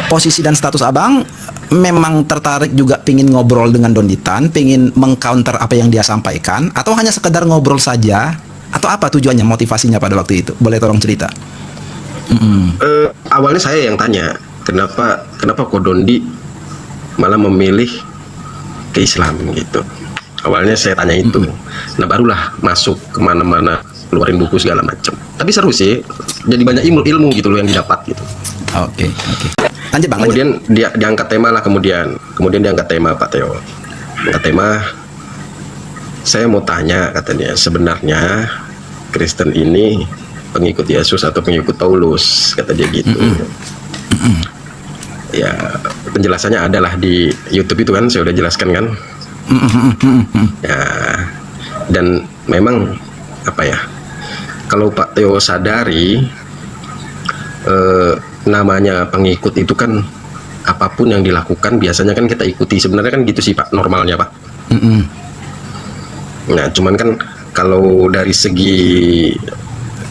posisi dan status abang memang tertarik juga pingin ngobrol dengan Donditan, pingin mengcounter apa yang dia sampaikan, atau hanya sekedar ngobrol saja, atau apa tujuannya, motivasinya pada waktu itu? Boleh tolong cerita? Awalnya saya yang tanya, kenapa kok Dondi malah memilih ke Islam gitu. Awalnya saya tanya itu. Nah barulah masuk kemana-mana, keluarin buku segala macam. Tapi seru sih, jadi banyak ilmu gitu loh yang didapat gitu. Oke. Lanjut bang. Kemudian dia diangkat tema lah kemudian diangkat tema Pak Theo. Angkat tema, saya mau tanya katanya, sebenarnya Kristen ini pengikut Yesus atau pengikut Paulus, kata dia gitu. Ya penjelasannya adalah di YouTube itu kan, saya udah jelaskan kan. Ya, dan memang apa ya, kalau Pak Theo sadari, namanya pengikut itu kan apapun yang dilakukan biasanya kan kita ikuti, sebenarnya kan gitu sih Pak, normalnya Pak. Nah cuman kan kalau dari segi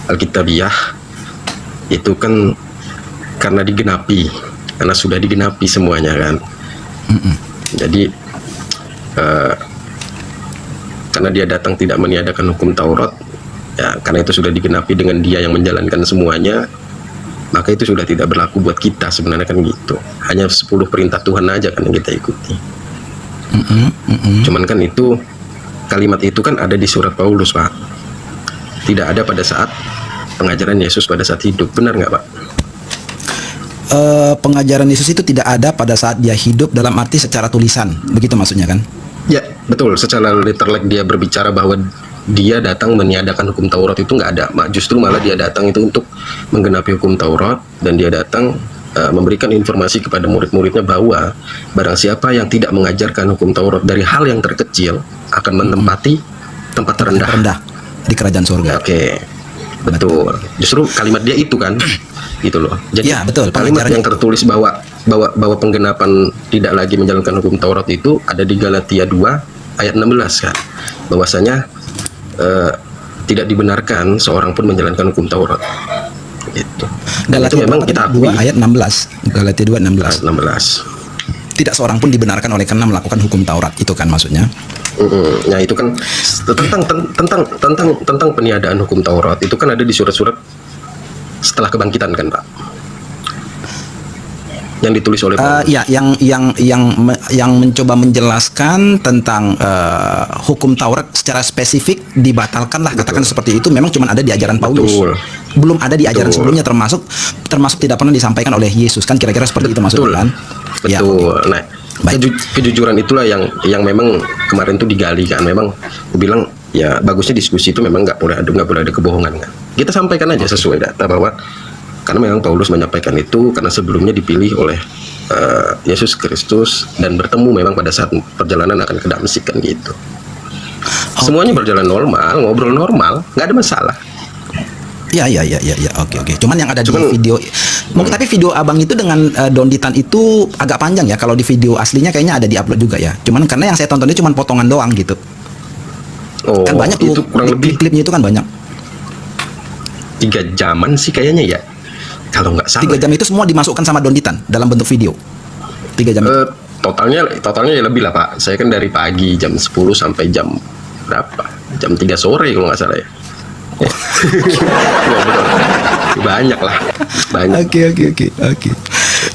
Alkitabiah itu kan karena sudah digenapi semuanya kan. Jadi karena dia datang tidak meniadakan hukum Taurat, ya karena itu sudah digenapi dengan dia yang menjalankan semuanya, maka itu sudah tidak berlaku buat kita sebenarnya kan gitu. Hanya 10 perintah Tuhan aja kan yang kita ikuti. Cuman kan itu, kalimat itu kan ada di surat Paulus Pak, tidak ada pada saat pengajaran Yesus pada saat hidup, benar nggak Pak? Pengajaran Yesus itu tidak ada pada saat dia hidup, dalam arti secara tulisan, begitu maksudnya kan? Ya betul, secara literal dia berbicara bahwa dia datang meniadakan hukum Taurat itu nggak ada. Justru malah dia datang itu untuk menggenapi hukum Taurat, dan dia datang memberikan informasi kepada murid-muridnya bahwa barang siapa yang tidak mengajarkan hukum Taurat dari hal yang terkecil akan menempati tempat terendah di kerajaan surga. Oke, betul. Justru kalimat dia itu kan gitu loh. Jadi ya, betul, kalimat yang tertulis bahwa penggenapan tidak lagi menjalankan hukum Taurat itu ada di Galatia 2 ayat 16 kan, bahwasanya tidak dibenarkan seorang pun menjalankan hukum Taurat gitu. Dan itu memang kita akui. 2 ayat 16, Galatia 2 16. Tidak seorang pun dibenarkan oleh karena melakukan hukum Taurat, itu kan maksudnya. Nah itu kan tentang peniadaan hukum Taurat itu kan ada di surat-surat setelah kebangkitan kan Pak, yang ditulis oleh ya, yang mencoba menjelaskan tentang hukum Taurat secara spesifik dibatalkan lah, katakan seperti itu. Memang cuma ada di ajaran Paulus, belum ada di ajaran sebelumnya, termasuk tidak pernah disampaikan oleh Yesus kan, kira-kira seperti itu maksudnya kan? Betul. Ya, nah kejujuran itulah yang memang kemarin tuh digali kan. Memang aku bilang ya bagusnya diskusi itu memang nggak boleh ada kebohongan kan. Kita sampaikan aja sesuai data, bahwa karena memang Paulus menyampaikan itu karena sebelumnya dipilih oleh Yesus Kristus dan bertemu memang pada saat perjalanan akan ke Damsik kan gitu. Semuanya berjalan normal, ngobrol normal, nggak ada masalah. Ya, oke. Cuman yang ada di video, tapi video abang itu dengan Donditan itu agak panjang ya. Kalau di video aslinya kayaknya ada diupload juga ya. Cuman karena yang saya tonton itu cuma potongan doang gitu. Kan banyak tuh, itu kurang lebih klipnya itu kan banyak. 3 jaman sih kayaknya ya, kalau nggak salah. 3 jam itu semua dimasukkan sama Donditan dalam bentuk video. 3 jam itu. Totalnya ya lebih lah Pak. Saya kan dari pagi jam 10 sampai jam berapa? Jam 3 sore kalau nggak salah ya. Banyak lah. Oke.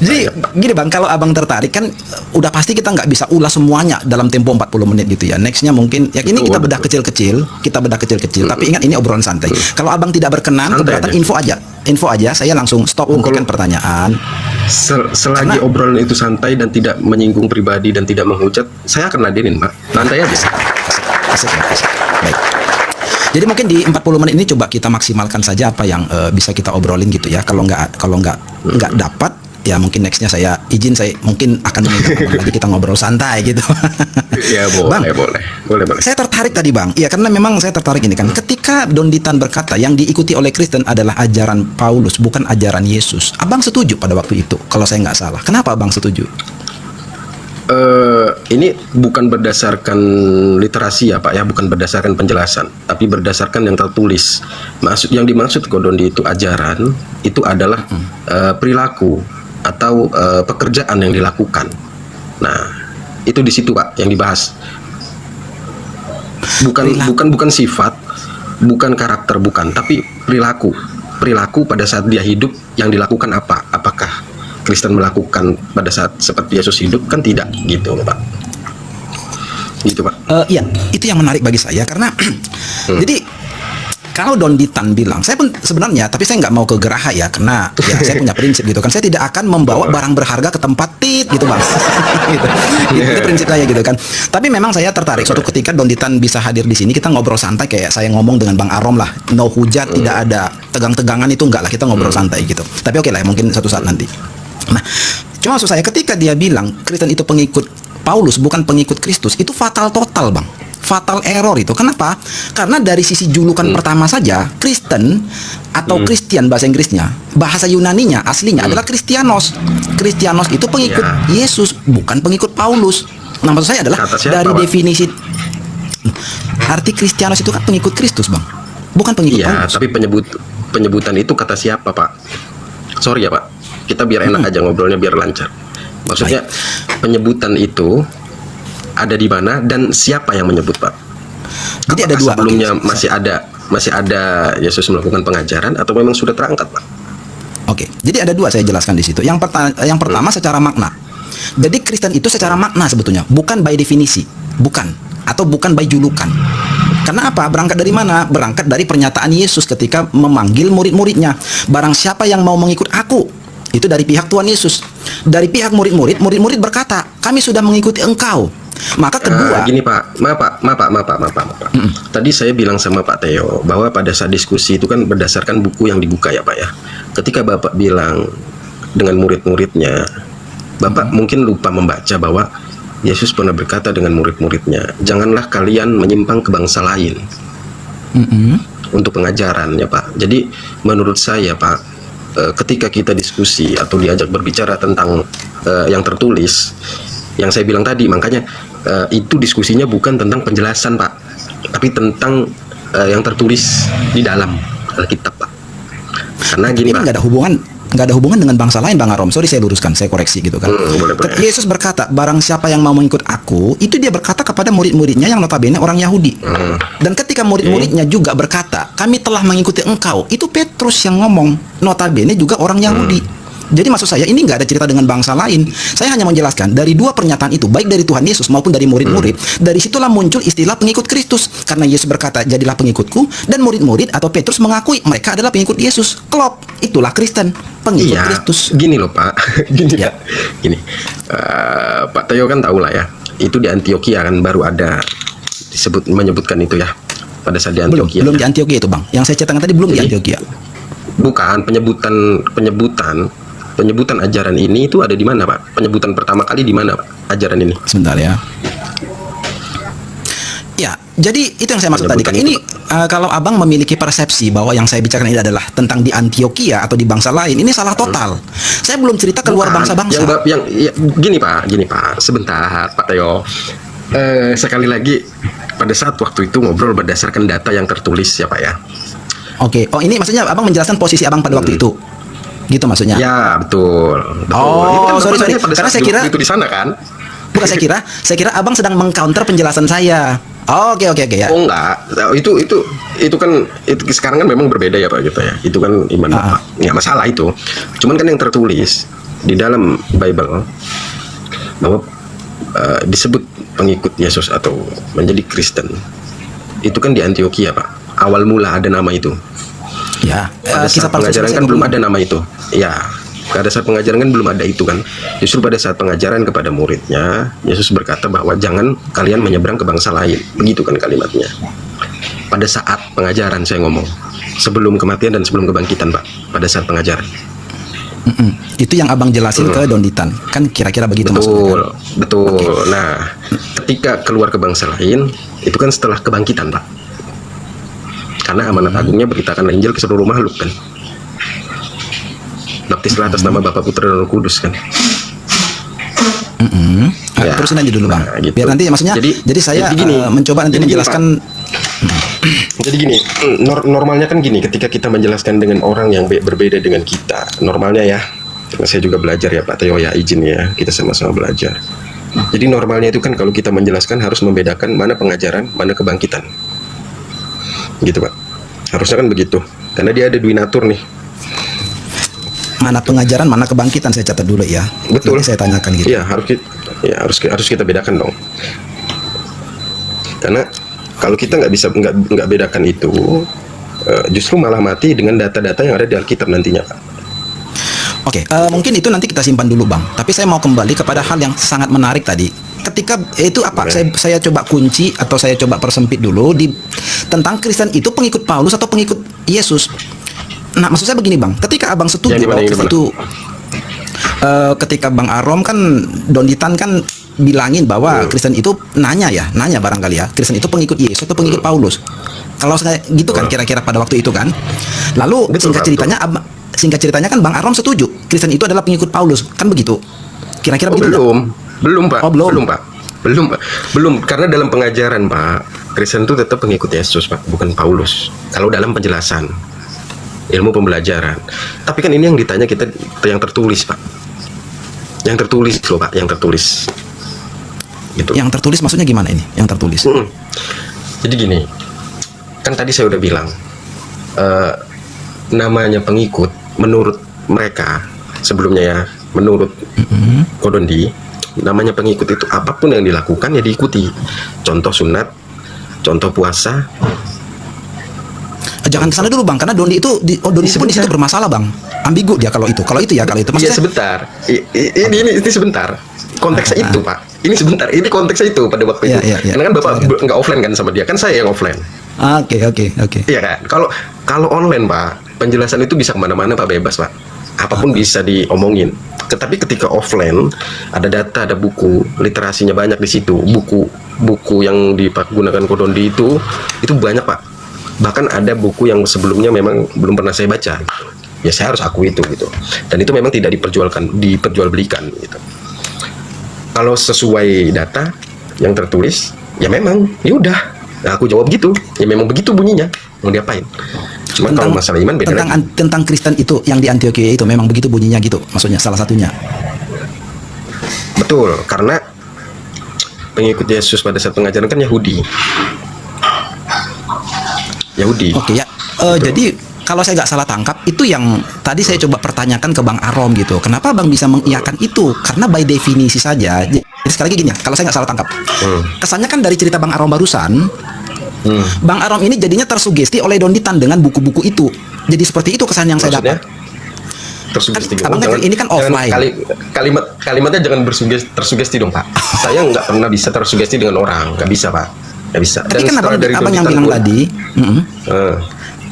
Jadi gini bang, kalau abang tertarik kan udah pasti kita nggak bisa ulas semuanya dalam tempo 40 menit gitu ya. Nextnya mungkin ya ini kita bedah kecil-kecil, tapi ingat ini obrolan santai. Kalau abang tidak berkenan, keberatan, info aja, saya langsung stop memberikan pertanyaan. Selagi obrolan itu santai dan tidak menyinggung pribadi dan tidak menghujat, saya akan ladenin Pak. Nanti aja. Asik. Baik. Jadi mungkin di 40 menit ini coba kita maksimalkan saja apa yang bisa kita obrolin gitu ya. Kalau nggak dapat, ya mungkin nextnya saya mungkin akan meminta abang lagi, kita ngobrol santai gitu. Ya boleh. Saya tertarik tadi bang, ya karena memang saya tertarik ini kan. Ketika Donditan berkata yang diikuti oleh Kristen adalah ajaran Paulus, bukan ajaran Yesus. Abang setuju pada waktu itu, kalau saya nggak salah. Kenapa abang setuju? Ini bukan berdasarkan literasi ya Pak ya, bukan berdasarkan penjelasan, tapi berdasarkan yang tertulis. Yang dimaksud Dondi itu ajaran, itu adalah perilaku atau pekerjaan yang dilakukan. Nah, itu di situ Pak yang dibahas. Bukan sifat, bukan karakter, bukan, tapi perilaku. Perilaku pada saat dia hidup yang dilakukan apa? Apakah Kristen melakukan pada saat seperti Yesus hidup? Kan tidak, gitu Pak. Gitu Pak. Iya, itu yang menarik bagi saya karena jadi kalau Don Ditan bilang, saya pun sebenarnya, tapi saya nggak mau ke Geraha ya, karena ya saya punya prinsip gitu kan, saya tidak akan membawa barang berharga ke tempat gitu bang, gitu. Itu prinsip saya gitu kan. Tapi memang saya tertarik suatu ketika Don Ditan bisa hadir di sini, kita ngobrol santai kayak saya ngomong dengan Bang Arom lah, no hujat, tidak ada tegang-tegangan, itu enggak lah, kita ngobrol santai gitu. Tapi oke lah, mungkin suatu saat nanti. Nah, cuma maksud saya ketika dia bilang Kristen itu pengikut Paulus bukan pengikut Kristus, itu fatal total bang. Fatal error itu. Kenapa? Karena dari sisi julukan pertama saja, Kristen atau Christian bahasa Inggrisnya, bahasa Yunaninya aslinya adalah Kristianos. Kristianos itu pengikut Yesus, bukan pengikut Paulus. Nah, maksud saya adalah dari definisi arti Kristianos itu kan pengikut Kristus, Bang. Bukan pengikut Paulus. Tapi penyebutan itu kata siapa, Pak? Sorry ya, Pak. Kita biar enak aja ngobrolnya, biar lancar. Maksudnya penyebutan itu ada di mana dan siapa yang menyebut, Pak? Jadi ada dua. Sebelumnya masih ada Yesus melakukan pengajaran atau memang sudah terangkat, Pak? Oke. Jadi ada dua saya jelaskan di situ. Yang pertama secara makna. Jadi Kristen itu secara makna sebetulnya, bukan by definisi, bukan atau bukan by julukan. Karena apa? Berangkat dari mana? Berangkat dari pernyataan Yesus ketika memanggil murid-muridnya. Barang siapa yang mau mengikut aku, itu dari pihak Tuhan Yesus. Dari pihak murid-murid berkata, kami sudah mengikuti engkau. Maka kedua, gini Pak, maaf Pak. Tadi saya bilang sama Pak Theo bahwa pada saat diskusi itu kan berdasarkan buku yang dibuka ya Pak ya. Ketika Bapak bilang dengan murid-muridnya, Bapak mungkin lupa membaca bahwa Yesus pernah berkata dengan murid-muridnya, janganlah kalian menyimpang ke bangsa lain untuk pengajaran ya Pak. Jadi menurut saya Pak, ketika kita diskusi atau diajak berbicara tentang yang tertulis, yang saya bilang tadi, makanya itu diskusinya bukan tentang penjelasan Pak, tapi tentang yang tertulis di dalam Alkitab Pak. Karena gini Pak, nggak ada hubungan dengan bangsa lain Bang Arom. Sorry saya luruskan, saya koreksi gitu kan. Boleh. Yesus berkata, barang siapa yang mau mengikut aku, itu dia berkata kepada murid-muridnya yang notabene orang Yahudi. Dan ketika murid-muridnya juga berkata, kami telah mengikuti engkau, itu Petrus yang ngomong, notabene juga orang Yahudi. Jadi maksud saya ini nggak ada cerita dengan bangsa lain. Saya hanya menjelaskan dari dua pernyataan itu, baik dari Tuhan Yesus maupun dari murid-murid. Dari situlah muncul istilah pengikut Kristus. Karena Yesus berkata, jadilah pengikutku, dan murid-murid atau Petrus mengakui mereka adalah pengikut Yesus. Klop, itulah Kristen, pengikut Kristus. Gini loh Pak, Pak. Gini, Pak Theo kan tahu lah ya. Itu di Antioquia kan baru ada menyebutkan itu ya. Pada saat di Antioquia. Belum di Antioquia itu Bang. Yang saya catatkan tadi belum di Antioquia. Bukan, penyebutan ajaran ini itu ada di mana Pak? Penyebutan pertama kali di mana Pak? Ajaran ini. Sebentar ya. Ya, jadi itu yang saya maksud tadi kan. Ini kalau Abang memiliki persepsi bahwa yang saya bicarakan ini adalah tentang di Antioquia atau di bangsa lain, ini salah total. Saya belum cerita keluar bangsa-bangsa. Gini Pak, sebentar Pak Theo. Sekali lagi, pada saat waktu itu ngobrol berdasarkan data yang tertulis ya Pak ya. Oke. Oh, ini maksudnya Abang menjelaskan posisi Abang pada waktu itu. Gitu maksudnya. Ya, betul. Oh, sorry. Karena saya kira itu di sana kan. Bukan, saya kira Abang sedang mengcounter penjelasan saya. Oh, oke ya. Oh enggak. Itu kan sekarang kan memang berbeda ya Pak gitu ya. Itu kan iman Bapak. Nggak masalah itu. Cuman kan yang tertulis di dalam Bible bahwa disebut pengikut Yesus atau menjadi Kristen. Itu kan di Antioquia, Pak. Awal mula ada nama itu. Ya, pada saat pengajaran kan belum ada nama itu. Ya, pada saat pengajaran kan belum ada itu kan. Justru pada saat pengajaran kepada muridnya, Yesus berkata bahwa jangan kalian menyeberang ke bangsa lain. Begitu kan kalimatnya. Pada saat pengajaran saya ngomong, sebelum kematian dan sebelum kebangkitan Pak. Pada saat pengajaran. Itu yang Abang jelasin ke Don Ditan. Kan kira-kira begitu maksudnya. Betul. Okay. Nah, ketika keluar ke bangsa lain, itu kan setelah kebangkitan Pak. Karena amanat agungnya beritakan Injil ke seluruh makhluk kan. Baptislah atas nama Bapa, Putra, dan Roh Kudus kan. Ya. Terusin aja dulu Bang. Gitu. Biar nanti maksudnya. Jadi saya mencoba nanti menjelaskan. Jadi gini, normalnya kan gini, ketika kita menjelaskan dengan orang yang berbeda dengan kita, normalnya ya, Saya juga belajar ya Pak Teo ya, izin ya, kita sama-sama belajar. Jadi normalnya itu kan kalau kita menjelaskan harus membedakan mana pengajaran, mana kebangkitan. Gitu Pak. Harusnya kan begitu. Karena dia ada duinatur nih. Mana pengajaran, mana kebangkitan, saya catat dulu ya. Betul. Nanti saya tanyakan gitu. Iya, harus kita bedakan dong. Karena kalau kita nggak bedakan itu, justru malah mati dengan data-data yang ada di Alkitab nantinya Pak. Oke, mungkin itu nanti kita simpan dulu Bang. Tapi saya mau kembali kepada hal yang sangat menarik tadi. Ketika itu apa? Saya coba kunci atau saya coba persempit dulu tentang Kristen itu pengikut Paulus atau pengikut Yesus. Nah, maksud saya begini Bang. Ketika Abang setuju bahwa Kristen itu, ketika Bang Arom kan Donditan kan bilangin bahwa Kristen itu nanya barangkali ya, Kristen itu pengikut Yesus atau pengikut Paulus. Kalau saya gitu kan kira-kira pada waktu itu kan. Lalu singkat ceritanya kan Bang Arom setuju Kristen itu adalah pengikut Paulus, kan begitu? Kira-kira begitu? Belum Pak. Oh, belum. Belum Pak. Belum, karena dalam pengajaran Pak, Kristen itu tetap pengikut Yesus Pak, bukan Paulus. Kalau dalam penjelasan ilmu pembelajaran. Tapi kan ini yang ditanya kita yang tertulis Pak. Yang tertulis loh Pak, yang tertulis. Gitu. Yang tertulis maksudnya gimana ini? Yang tertulis. Jadi gini, kan tadi saya udah bilang namanya pengikut menurut mereka sebelumnya ya, menurut Kodondi, namanya pengikut itu apapun yang dilakukan ya diikuti. Contoh sunat, contoh puasa. Jangan kesana dulu Bang, karena Dondi itu Dondi pun di situ bermasalah Bang. Ambigu dia kalau itu ya. Iya sebentar. Ini sebentar. Konteksnya itu Pak. Ini sebentar. Ini konteksnya itu pada waktu itu. Karena kan Bapak nggak offline kan sama dia, kan saya yang offline. Oke. Iya kan. Kalau online Pak, penjelasan itu bisa kemana-mana Pak, bebas Pak. Apapun bisa diomongin. Tetapi ketika offline, ada data, ada buku, literasinya banyak di situ. Buku yang digunakan Kodondi itu banyak Pak. Bahkan ada buku yang sebelumnya memang belum pernah saya baca. Ya saya harus akui itu gitu. Dan itu memang tidak diperjualbelikan gitu. Kalau sesuai data yang tertulis, ya memang, ya udah. Nah, aku jawab gitu. Ya memang begitu bunyinya. Mau diapain? Cuma kalau masalah iman beda lagi. Tentang Kristen itu yang di Antioquia itu memang begitu bunyinya gitu. Maksudnya salah satunya. Betul, karena pengikut Yesus pada saat pengajaran kan Yahudi. Oke ya. Jadi kalau saya nggak salah tangkap itu yang tadi saya coba pertanyakan ke Bang Arom gitu. Kenapa Bang bisa mengiyakan itu? Karena by definisi saja. Jadi sekali lagi gini ya, kalau saya nggak salah tangkap. Kesannya kan dari cerita Bang Arom barusan, Bang Arom ini jadinya tersugesti oleh Donditan dengan buku-buku itu. Jadi seperti itu kesan yang saya dapat. Tersugesti. Abang kan ini kan offline. Kalimatnya jangan tersugesti dong Pak. Saya nggak pernah bisa tersugesti dengan orang, nggak bisa Pak. Nggak bisa. Tapi kan abang yang bilang tadi.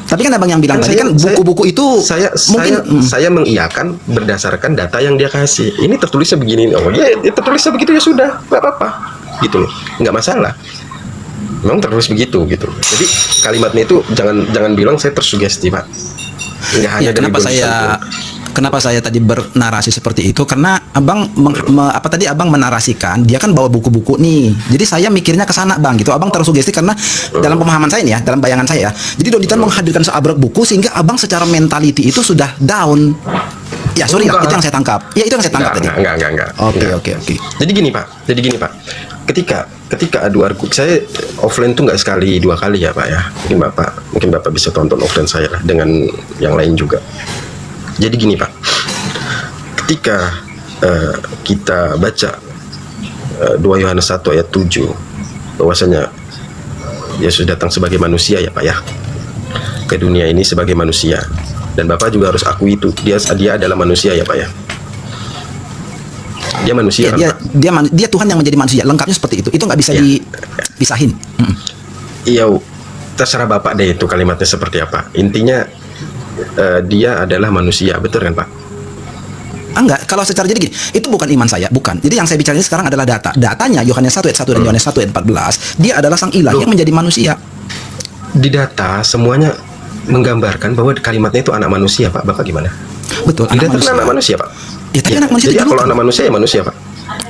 Tapi kan abang yang bilang tadi kan buku-buku itu saya mengiyakan berdasarkan data yang dia kasih. Ini tertulisnya begini. Oh ya, tertulisnya begitu ya sudah, nggak apa-apa. Gitu loh, nggak masalah. Memang tertulis begitu gitu. Jadi kalimatnya itu jangan bilang saya tersugesti Pak. Nggak hanya dari Kenapa saya tadi bernarasi seperti itu? Karena abang abang menarasikan dia kan bawa buku-buku nih. Jadi saya mikirnya ke sana Bang gitu. Abang tersugesti karena dalam pemahaman saya nih ya, dalam bayangan saya. Jadi Donditan menghadirkan seabrek buku sehingga abang secara mentality itu sudah down. Ya sorry ya, itu yang saya tangkap. Ya itu yang saya tangkap tadi. Enggak. Oke. Jadi gini Pak. Ketika adu argumen, saya offline tuh nggak sekali 2 kali ya Pak ya. Mungkin Bapak bisa tonton offline saya lah dengan yang lain juga. Jadi gini Pak, ketika kita baca 2 Yohanes 1 ayat 7 bahwasanya Yesus datang sebagai manusia ya Pak ya, ke dunia ini sebagai manusia, dan Bapak juga harus akui itu dia adalah manusia ya Pak ya. Dia manusia ya, dia Tuhan yang menjadi manusia, lengkapnya seperti itu nggak bisa dipisahin. Iya, terserah Bapak deh itu kalimatnya seperti apa. Intinya dia adalah manusia, betul kan Pak? Enggak, kalau secara jadi gini, itu bukan iman saya, bukan. Jadi yang saya bicara ini sekarang adalah data. Datanya Yohanes 1 ayat 1 dan Yohanes 1 ayat 14, dia adalah sang ilahi yang menjadi manusia. Di data semuanya menggambarkan bahwa kalimatnya itu anak manusia Pak. Bapak gimana? Betul, anak manusia. Anak manusia Pak. Ya, tapi anak manusia jadi itu kalau anak manusia ya manusia Pak.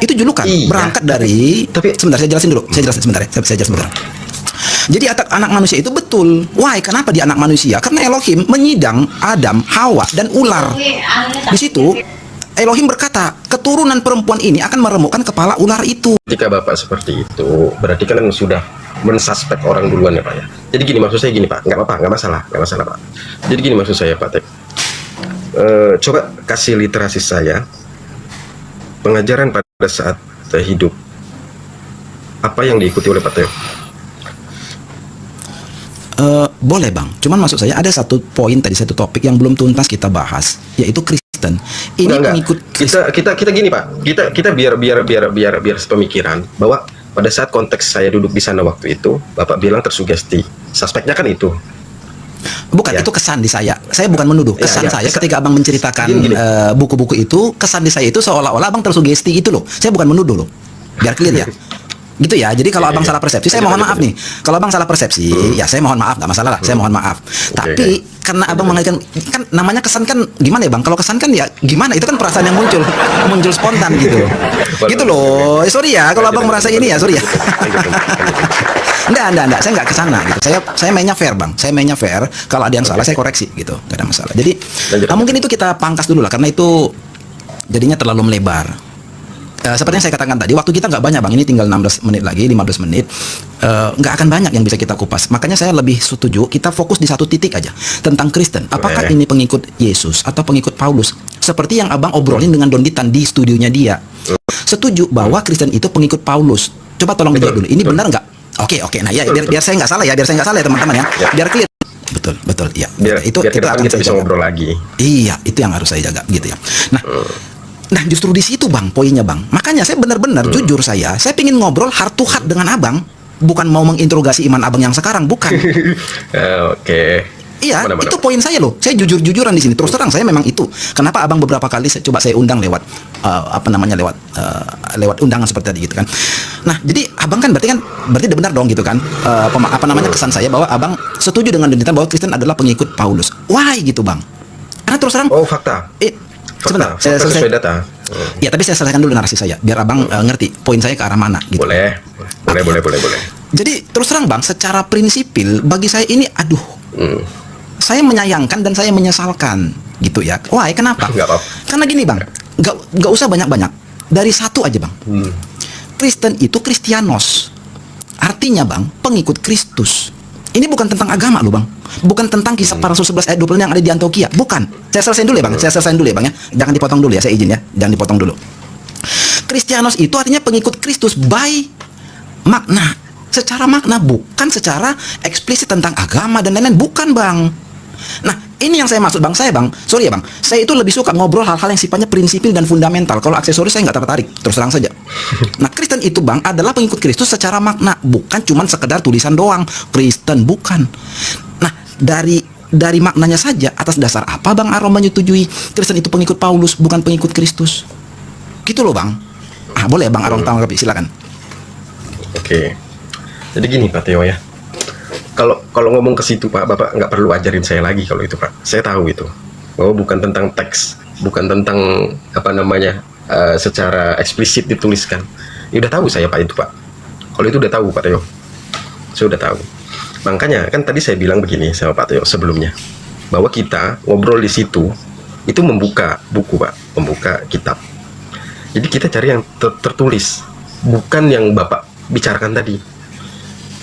Itu julukan, berangkat dari sebentar saya jelasin dulu. Saya jelasin sebentar. Jadi anak manusia itu betul. Why? Kenapa dia anak manusia? Karena Elohim menyidang Adam, Hawa, dan ular. Di situ Elohim berkata, keturunan perempuan ini akan meremukkan kepala ular itu. Ketika Bapak seperti itu, berarti kan sudah mensuspek orang duluan ya Pak ya. Jadi gini, maksud saya gini Pak, nggak apa-apa, nggak masalah Pak. Jadi gini maksud saya Pak Teo. Coba kasih literasi saya pengajaran pada saat hidup. Apa yang diikuti oleh Pak Teo? Boleh bang, cuman maksud saya ada satu poin tadi, satu topik yang belum tuntas kita bahas, yaitu Kristen. Ini Enggak. pengikut Kita gini Pak, kita biar sepemikiran bahwa pada saat konteks saya duduk di sana waktu itu, Bapak bilang tersugesti. Suspeknya kan itu. Bukan, Ya. itu kesan di saya. Saya bukan menuduh. Kesan Ya, saya ketika abang menceritakan Gini. buku-buku itu, kesan di saya itu seolah-olah abang tersugesti itu loh. Saya bukan menuduh loh. Biar clear ya. Gitu ya. Jadi kalau abang salah persepsi, saya mohon maaf nih. Kalau abang salah persepsi, ya saya mohon maaf, nggak masalah lah. Saya mohon maaf. Tapi karena abang mengaitkan, kan namanya kesan kan gimana ya bang? Kalau kesan kan ya gimana? Itu kan perasaan yang muncul spontan gitu. Gitu loh. Sorry ya, kalau abang merasa ini ya, sorry ya. Enggak, saya nggak kesana gitu. Saya mainnya fair bang. Saya mainnya fair. Kalau ada yang salah saya koreksi gitu. Gak ada masalah. Jadi mungkin itu kita pangkas dulu lah, karena itu jadinya terlalu melebar. Seperti yang saya katakan tadi, waktu kita nggak banyak bang, ini tinggal 16 menit lagi, 15 menit, nggak akan banyak yang bisa kita kupas. Makanya saya lebih setuju kita fokus di satu titik aja tentang Kristen. Apakah ini pengikut Yesus atau pengikut Paulus? Seperti yang abang obrolin dengan Donditan di studionya dia. Setuju bahwa Kristen itu pengikut Paulus. Coba tolong dijawab dulu. Ini benar nggak? Oke. Nah ya, biar saya nggak salah ya, teman-teman ya. Biar clear. Betul ya. Biar kita akan bisa ngobrol lagi. Iya, itu yang harus saya jaga gitu ya. Nah justru di situ bang, poinnya bang. Makanya saya benar-benar jujur saya pingin ngobrol heart to heart dengan abang, bukan mau menginterogasi iman abang yang sekarang, bukan. Oke. Iya, itu poin saya loh. Saya jujur-jujuran di sini. Terus terang saya memang itu. Kenapa abang beberapa kali saya undang lewat lewat undangan seperti tadi gitu kan. Nah, jadi abang kan berarti benar dong gitu kan. Kesan saya bahwa abang setuju dengan Donditan bahwa Kristen adalah pengikut Paulus. Why gitu bang? Karena terus terang. Oh fakta. Sebentar, saya selesai data. Ya, tapi saya selesaikan dulu narasi saya, biar abang ngerti poin saya ke arah mana. Gitu. Boleh. Jadi terus terang bang, secara prinsipil bagi saya ini, saya menyayangkan dan saya menyesalkan, gitu ya. Wah, kenapa? Nggak apa-apa. Karena gini bang, nggak usah banyak-banyak. Dari satu aja bang. Kristen itu Kristianos, artinya bang pengikut Kristus. Ini bukan tentang agama loh bang, bukan tentang kisah para rasul 11 ayat 20 yang ada di Antioquia, bukan. Saya selesaiin dulu ya bang, ya. Jangan dipotong dulu ya, saya izin ya, jangan dipotong dulu. Kristianos itu artinya pengikut Kristus by makna, secara makna, bukan secara eksplisit tentang agama dan lain-lain, bukan bang. Nah ini yang saya maksud bang, sorry ya bang, saya itu lebih suka ngobrol hal-hal yang sifatnya prinsipil dan fundamental. Kalau aksesoris saya nggak tertarik, terus terang saja. Nah Kristen itu bang adalah pengikut Kristus secara makna, bukan cuma sekedar tulisan doang. Kristen bukan. Nah dari maknanya saja, atas dasar apa bang Arom menyetujui Kristen itu pengikut Paulus bukan pengikut Kristus? Gitu loh bang. Boleh ya bang Arom tanggapi, silakan. Oke. Jadi gini Pak Teo ya. Kalau ngomong ke situ Pak, Bapak nggak perlu ajarin saya lagi kalau itu Pak. Saya tahu itu bahwa bukan tentang teks, bukan tentang secara eksplisit dituliskan. Ya udah tahu saya Pak itu Pak. Kalau itu udah tahu Pak Teo. Saya udah tahu. Makanya kan tadi saya bilang begini sama Pak Teo sebelumnya, bahwa kita ngobrol di situ itu membuka buku Pak, membuka kitab. Jadi kita cari yang tertulis, bukan yang Bapak bicarakan tadi.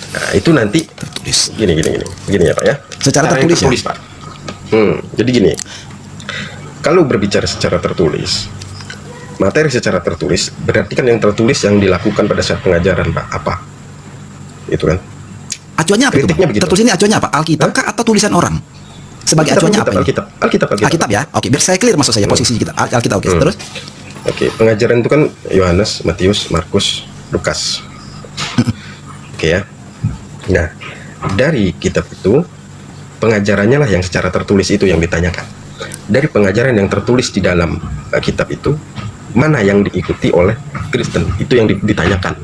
Nah, itu nanti Tertulis. Gini ya Pak ya. Secara tertulis ya? Pak. Jadi gini, kalau berbicara secara tertulis, materi secara tertulis, berarti kan yang tertulis yang dilakukan pada saat pengajaran Pak, apa? Itu kan. Acuannya apa itu bang? Tertulis ini acuannya apa? Alkitab kah atau tulisan orang? Sebagai acuannya apa? Alkitab ya. Oke, biar saya clear maksud saya posisi kita. Alkitab oke. Terus? Oke, pengajaran itu kan Yohanes, Matius, Markus, Lukas. Oke ya. Nah, dari kitab itu pengajarannya lah yang secara tertulis itu yang ditanyakan. Dari pengajaran yang tertulis di dalam kitab itu, mana yang diikuti oleh Kristen? Itu yang ditanyakan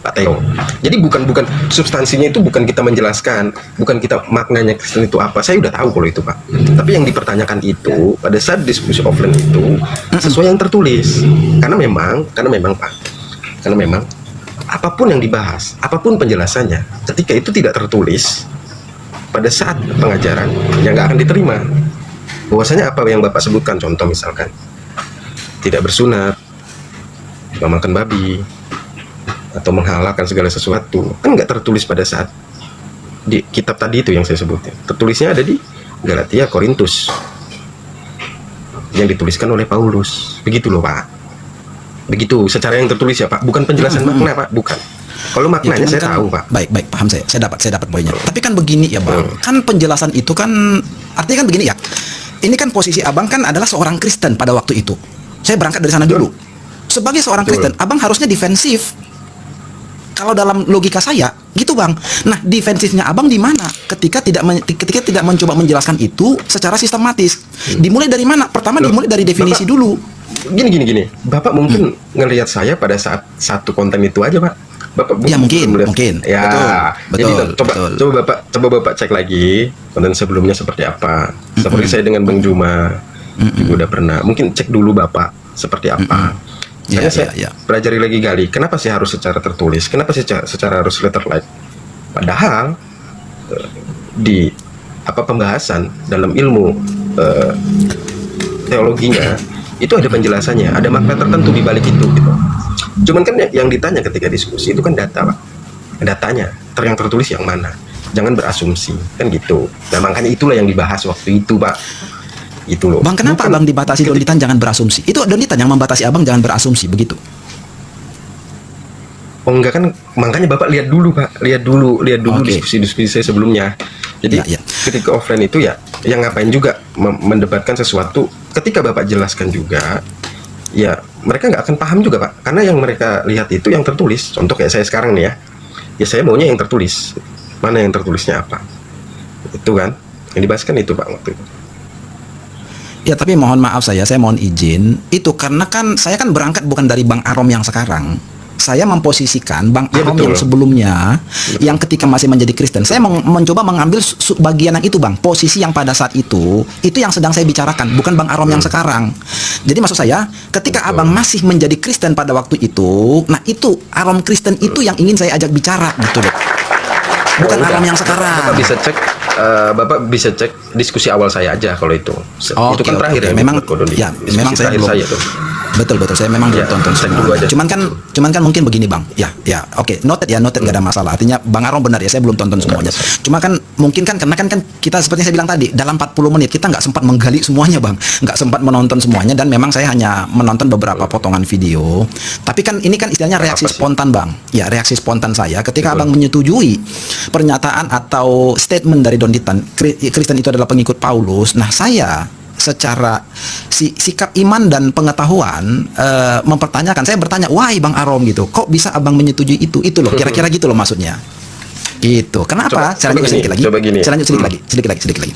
Pak Teo. Jadi bukan substansinya itu, bukan kita menjelaskan, bukan kita maknanya Kristen itu apa. Saya udah tahu kalau itu Pak. Tapi yang dipertanyakan itu pada saat diskusi offline itu sesuai yang tertulis. Karena memang Pak, apapun yang dibahas, apapun penjelasannya, ketika itu tidak tertulis pada saat pengajaran, yang nggak akan diterima. Bahwasanya apa yang Bapak sebutkan, contoh misalkan tidak bersunat, memakan babi, atau menghalalkan segala sesuatu, kan nggak tertulis pada saat di kitab tadi itu yang saya sebutin. Tertulisnya ada di Galatia, Korintus, yang dituliskan oleh Paulus. Begitu loh Pak. Begitu secara yang tertulis ya Pak, bukan penjelasan makna Pak, bukan. Kalau maknanya cuman saya kan, tahu Pak. Baik, paham saya dapat poinnya. Tapi kan begini ya Bang, kan penjelasan itu kan artinya kan begini ya. Ini kan posisi Abang kan adalah seorang Kristen pada waktu itu. Saya berangkat dari sana dulu. Sebagai seorang Kristen, Abang harusnya defensif. Kalau dalam logika saya, gitu Bang. Nah, defensifnya Abang di mana? Ketika tidak mencoba menjelaskan itu secara sistematis. Dimulai dari mana? Pertama dimulai dari definisi dulu. Gini. Bapak mungkin ngelihat saya pada saat satu konten itu aja Pak. Bapak Ya mungkin. Ya, Betul, jadi coba Bapak cek lagi konten sebelumnya seperti apa. Seperti saya dengan Bang Juma juga udah pernah. Mungkin cek dulu Bapak seperti apa. Makanya saya pelajari lagi gali. Kenapa sih harus secara tertulis? Kenapa sih secara harus letter like? Padahal di pembahasan dalam ilmu teologinya itu ada penjelasannya, ada makna tertentu di balik itu gitu. Cuman kan yang ditanya ketika diskusi itu kan data Pak. Datanya yang tertulis yang mana? Jangan berasumsi kan gitu. Nah makanya itulah yang dibahas waktu itu Pak. Itu loh. Bang, kenapa Abang dibatasi Donitan jangan berasumsi? Itu Donitan yang membatasi Abang jangan berasumsi begitu. Oh enggak kan, makanya Bapak lihat dulu Pak, lihat dulu diskusi-diskusi saya sebelumnya. Jadi ketika offline itu ya, yang ngapain juga mendebatkan sesuatu. Ketika Bapak jelaskan juga, ya mereka nggak akan paham juga Pak, karena yang mereka lihat itu yang tertulis. Contoh kayak saya sekarang nih ya saya maunya yang tertulis. Mana yang tertulisnya apa? Itu kan, yang dibahas kan itu Pak waktu itu. Ya tapi mohon maaf saya mohon izin. Itu karena kan saya kan berangkat bukan dari Bang Arom yang sekarang. Saya memposisikan Bang Arom yang sebelumnya, yang ketika masih menjadi Kristen. Saya mencoba mengambil bagian yang itu Bang, posisi yang pada saat itu yang sedang saya bicarakan, bukan Bang Arom yang sekarang. Jadi maksud saya, ketika Abang masih menjadi Kristen pada waktu itu, nah itu Arom Kristen itu yang ingin saya ajak bicara gitu loh. Bukan Arom yang sekarang. Bapak bisa cek diskusi awal saya aja kalau itu. Itu kan terakhir ya. Memang saya belum. Saya tuh. Betul saya memang belum tonton semua. Cuman kan mungkin begini Bang. Oke, noted nggak ada masalah. Artinya Bang Arom benar ya, saya belum tonton semuanya. Cuma kan mungkin kan karena kan kita seperti saya bilang tadi, dalam 40 menit kita nggak sempat menggali semuanya Bang. Nggak sempat menonton semuanya, dan memang saya hanya menonton beberapa potongan video. Tapi kan ini kan istilahnya reaksi spontan Bang. Ya, reaksi spontan saya ketika Abang menyetujui pernyataan atau statement dari Donitan, Kristen itu adalah pengikut Paulus. Nah, saya secara sikap iman dan pengetahuan mempertanyakan, saya bertanya, why Bang Arom gitu, kok bisa Abang menyetujui itu loh, kira-kira gitu loh maksudnya gitu. Kenapa? Saya lanjut sedikit lagi.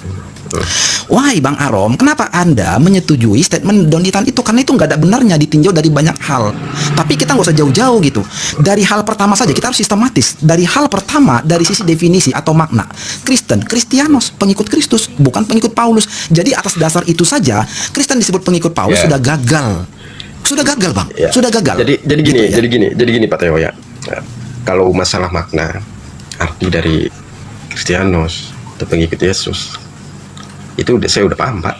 Why Bang Arom, kenapa Anda menyetujui statement Donitan itu? Karena itu nggak ada benarnya, ditinjau dari banyak hal. Tapi kita nggak usah jauh-jauh gitu. Dari hal pertama saja kita harus sistematis. Dari hal pertama, dari sisi definisi atau makna. Kristen, Kristianos, pengikut Kristus, bukan pengikut Paulus. Jadi atas dasar itu saja, Kristen disebut pengikut Paulus sudah gagal. Sudah gagal Bang, sudah gagal. Jadi gini Pak Teo ya. Kalau masalah makna, arti dari Kristianos atau pengikut Yesus, itu saya udah paham Pak,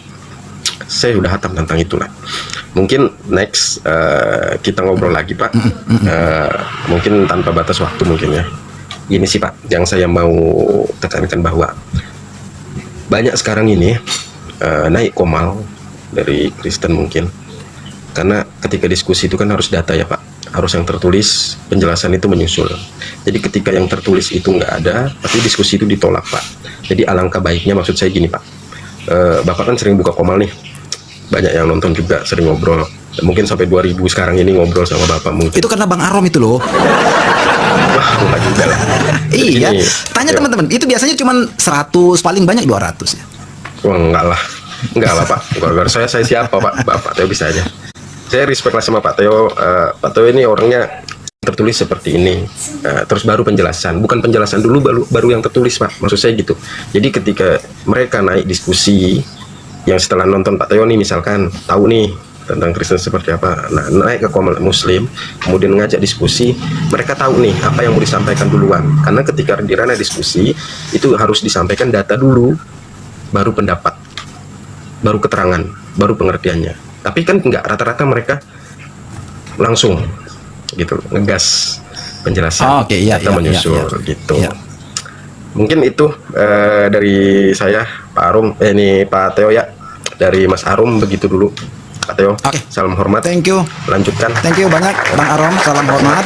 saya udah hatam tentang itulah. Mungkin next kita ngobrol lagi Pak, mungkin tanpa batas waktu mungkin ya. Gini sih Pak, yang saya mau tekankan bahwa banyak sekarang ini naik komal dari Kristen mungkin, karena ketika diskusi itu kan harus data ya Pak, harus yang tertulis, penjelasan itu menyusul. Jadi ketika yang tertulis itu nggak ada, pasti diskusi itu ditolak Pak. Jadi alangkah baiknya, maksud saya gini Pak, Bapak kan sering buka komal nih, banyak yang nonton juga, sering ngobrol, mungkin sampai 2000 sekarang ini ngobrol sama Bapak mungkin. Itu karena Bang Arom itu loh. Wah, enggak juga lah. Iya, tanya teman-teman, itu biasanya cuma 100, paling banyak 200 ya. Wah, enggak lah Pak, gara-gara saya siapa Pak? Bapak Teo bisa aja. Saya respect lah sama Pak Teo. Pak Teo ini orangnya tertulis seperti ini, terus baru penjelasan, bukan penjelasan dulu baru yang tertulis Pak, maksud saya gitu. Jadi ketika mereka naik diskusi, yang setelah nonton Pak Teo nih misalkan tahu nih tentang Kristen seperti apa, nah naik ke komunitas Muslim, kemudian ngajak diskusi, mereka tahu nih apa yang mau disampaikan duluan. Karena ketika di ranah diskusi itu harus disampaikan data dulu, baru pendapat, baru keterangan, baru pengertiannya. Tapi kan nggak, rata-rata mereka langsung gitu ngegas penjelasan Oke, iya, atau iya, menyusul iya, iya. gitu. Iya. Mungkin itu dari saya, Pak Arum, ini Pak Teo ya, dari Mas Arum begitu dulu, Pak Teo. Oke. Salam hormat. Thank you. Lanjutkan. Thank you banyak Bang Arom, salam hormat.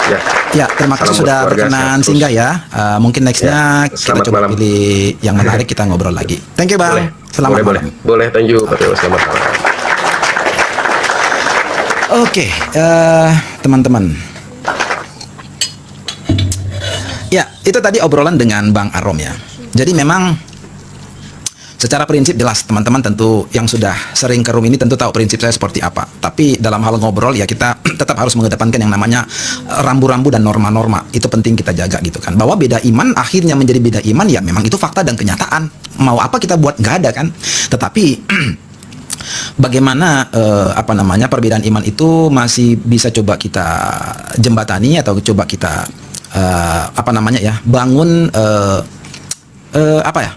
Ya. Ya, terima kasih Salam sudah buat keluarga, berkenan sehat singgah ya. Mungkin nextnya Ya, kita selamat coba malam. pilih yang menarik, kita ngobrol lagi. Thank you Bang. Boleh. Selamat boleh, malam. boleh. Boleh, thank you Pak Teo. Selamat malam. Oke, teman-teman. Ya, itu tadi obrolan dengan Bang Arom ya. Jadi memang secara prinsip jelas teman-teman tentu yang sudah sering ke room ini tentu tahu prinsip saya seperti apa. Tapi dalam hal ngobrol ya kita tetap harus mengedepankan yang namanya rambu-rambu dan norma-norma. Itu penting kita jaga gitu kan. Bahwa beda iman akhirnya menjadi beda iman ya memang itu fakta dan kenyataan. Mau apa kita buat, nggak ada kan. Tetapi bagaimana apa namanya perbedaan iman itu masih bisa coba kita jembatani atau coba kita apa namanya ya bangun apa ya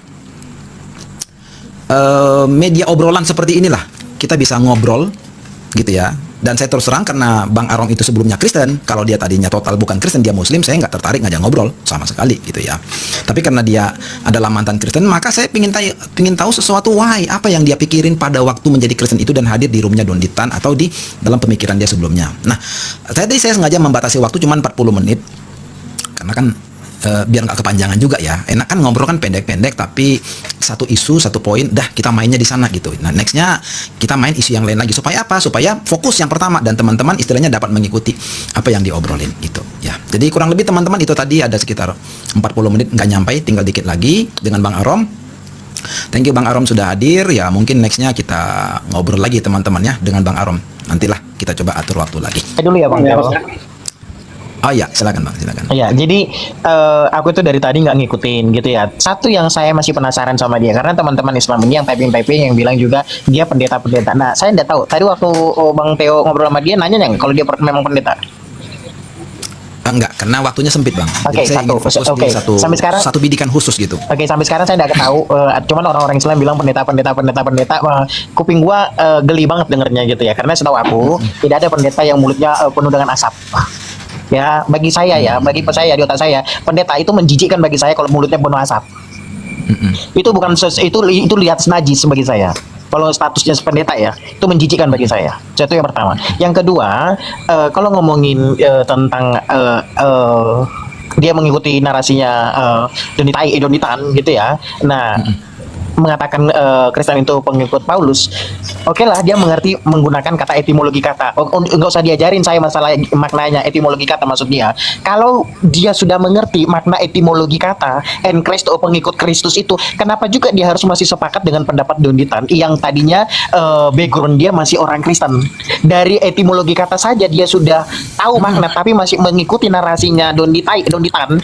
media obrolan seperti inilah kita bisa ngobrol gitu ya. Dan saya terus terang karena Bang Arom itu sebelumnya Kristen, kalau dia tadinya total bukan Kristen, dia Muslim, saya nggak tertarik ngajak ngobrol sama sekali gitu ya. Tapi karena dia adalah mantan Kristen, maka saya pingin tahu sesuatu why, apa yang dia pikirin pada waktu menjadi Kristen itu dan hadir di roomnya Donditan atau di dalam pemikiran dia sebelumnya. Nah, saya sengaja membatasi waktu cuma 40 menit karena kan biar nggak kepanjangan juga ya. Enak kan ngobrol kan pendek-pendek tapi satu isu, satu poin, dah kita mainnya di sana gitu. Nah, nextnya kita main isu yang lain lagi supaya apa? Supaya fokus yang pertama dan teman-teman istilahnya dapat mengikuti apa yang diobrolin gitu ya. Jadi kurang lebih teman-teman itu tadi ada sekitar 40 menit nggak nyampe, tinggal dikit lagi dengan Bang Arom. Thank you Bang Arom sudah hadir ya. Mungkin nextnya kita ngobrol lagi teman-teman ya dengan Bang Arom. Nantilah kita coba atur waktu lagi. Dulu ya Bang. Oh iya, silakan Bang, silakan. Iya, jadi aku tuh dari tadi nggak ngikutin gitu ya. Satu yang saya masih penasaran sama dia, karena teman-teman Islam ini yang typing yang bilang juga dia pendeta-pendeta. Nah, saya nggak tahu. Tadi waktu Bang Theo ngobrol sama dia, nanya nggak kalau dia memang pendeta? Enggak, karena waktunya sempit Bang. Oke, Jadi saya ingin fokus di sampai sekarang satu bidikan khusus gitu. Oke, sampai sekarang saya nggak tahu. Cuman orang-orang Islam bilang pendeta. Wah, kuping gua geli banget dengernya gitu ya. Karena setahu aku tidak ada pendeta yang mulutnya penuh dengan asap. Ya, bagi saya ya, bagi saya di otak saya, pendeta itu menjijikkan bagi saya kalau mulutnya penuh asap. Itu bukan itu lihat najis bagi saya. Kalau statusnya pendeta ya, itu menjijikkan bagi saya. Itu yang pertama. Yang kedua, kalau ngomongin tentang dia mengikuti narasinya Donitan gitu ya. Nah, mengatakan Kristen itu pengikut Paulus, oke lah dia mengerti menggunakan kata etimologi kata. Enggak usah diajarin saya masalah maknanya etimologi kata maksud dia. Kalau dia sudah mengerti makna etimologi kata en Kristo pengikut Kristus itu, kenapa juga dia harus masih sepakat dengan pendapat Donditan yang tadinya background dia masih orang Kristen? Dari etimologi kata saja dia sudah tahu makna tapi masih mengikuti narasinya Donditan.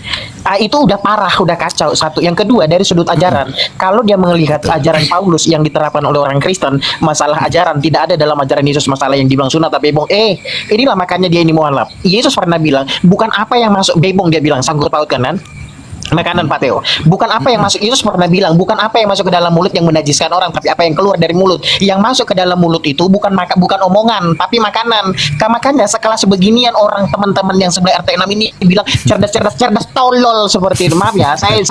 Itu udah parah, udah kacau. Satu, yang kedua dari sudut ajaran, kalau dia melihat ajaran Paulus yang diterapkan oleh orang Kristen, masalah ajaran tidak ada dalam ajaran Yesus, masalah yang dibilang sunat tapi bebong. Inilah makanya dia ini mualaf. Yesus pernah bilang, bukan apa yang masuk bebong, dia bilang sangkut paut kanan makanan Pak Theo. Bukan apa yang masuk, Yesus pernah bilang, bukan apa yang masuk ke dalam mulut yang menajiskan orang, tapi apa yang keluar dari mulut. Yang masuk ke dalam mulut itu bukan omongan, tapi makanan. Makanya sekelas beginian orang teman-teman yang sebelah RT 6 ini bilang cerdas tolol seperti itu. Maaf ya, saya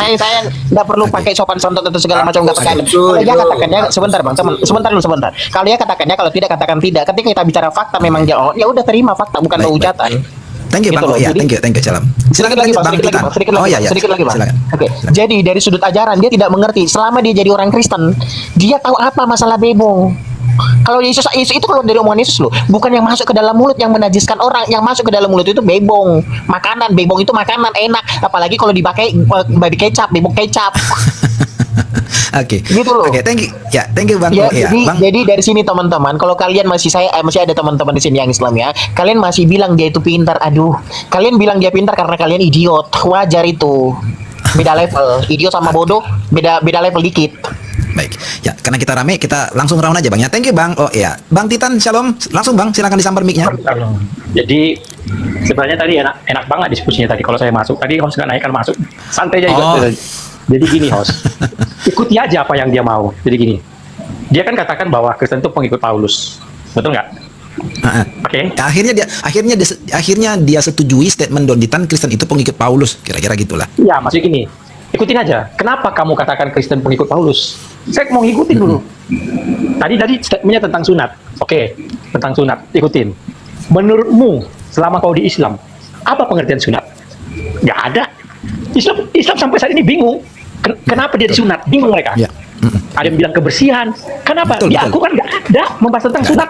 nggak perlu pakai sopan santun atau segala macam, nggak pakai. Kalau dia katakannya sebentar Bang, sebentar. Kalau dia katakannya, kalau tidak katakan tidak. Ketika kita bicara fakta memang dia ya udah terima fakta, bukan hujatan. Thank you Bang. Gitu loh. Ya, Jadi, thank you Salam. Silakan sedikit lanjut Bang Titan. sedikit lagi Bang. Silakan. Oke. Jadi dari sudut ajaran dia tidak mengerti. Selama dia jadi orang Kristen, dia tahu apa masalah bebong. Kalau Yesus itu kalau dari omongan Yesus loh, bukan yang masuk ke dalam mulut yang menajiskan orang, yang masuk ke dalam mulut itu bebong, makanan. Bebong itu makanan enak, apalagi kalau dipakai babi kecap, bebong kecap. Oke. Gitu loh. Oke, thank you. Ya, thank you Bang. Ya, Bang. jadi dari sini teman-teman, kalau kalian masih ada teman-teman di sini yang Islam ya, kalian masih bilang dia itu pintar. Aduh, kalian bilang dia pintar karena kalian idiot. Wajar itu. Beda level. Idiot sama bodoh beda level dikit. Baik. Ya, karena kita rame, kita langsung round aja Bang ya. Thank you Bang. Oh iya. Bang Titan, Shalom. Langsung Bang, silakan disamper mic-nya. Jadi sebenarnya tadi enak banget diskusinya tadi. Kalau saya masuk tadi host nggak naik, kalau masuk santai aja. Jadi gini host, ikuti aja apa yang dia mau. Jadi gini, dia kan katakan bahwa Kristen itu pengikut Paulus. Betul nggak? Ah, ah. Oke. Akhirnya dia setujui statement Don Ditan Kristen itu pengikut Paulus, kira-kira gitulah. Ya, maksudnya gini. Ikutin aja. Kenapa kamu katakan Kristen pengikut Paulus? Saya mau ngikutin dulu. Tadi statementnya tentang sunat. Oke, tentang sunat. Ikutin. Menurutmu, selama kau di Islam, apa pengertian sunat? Nggak ada. Islam sampai saat ini bingung. Kenapa dia disunat? Bingung mereka. Ya. Ada yang bilang kebersihan. Kenapa? Betul, Di betul. Al-Quran nggak ada membahas tentang sunat.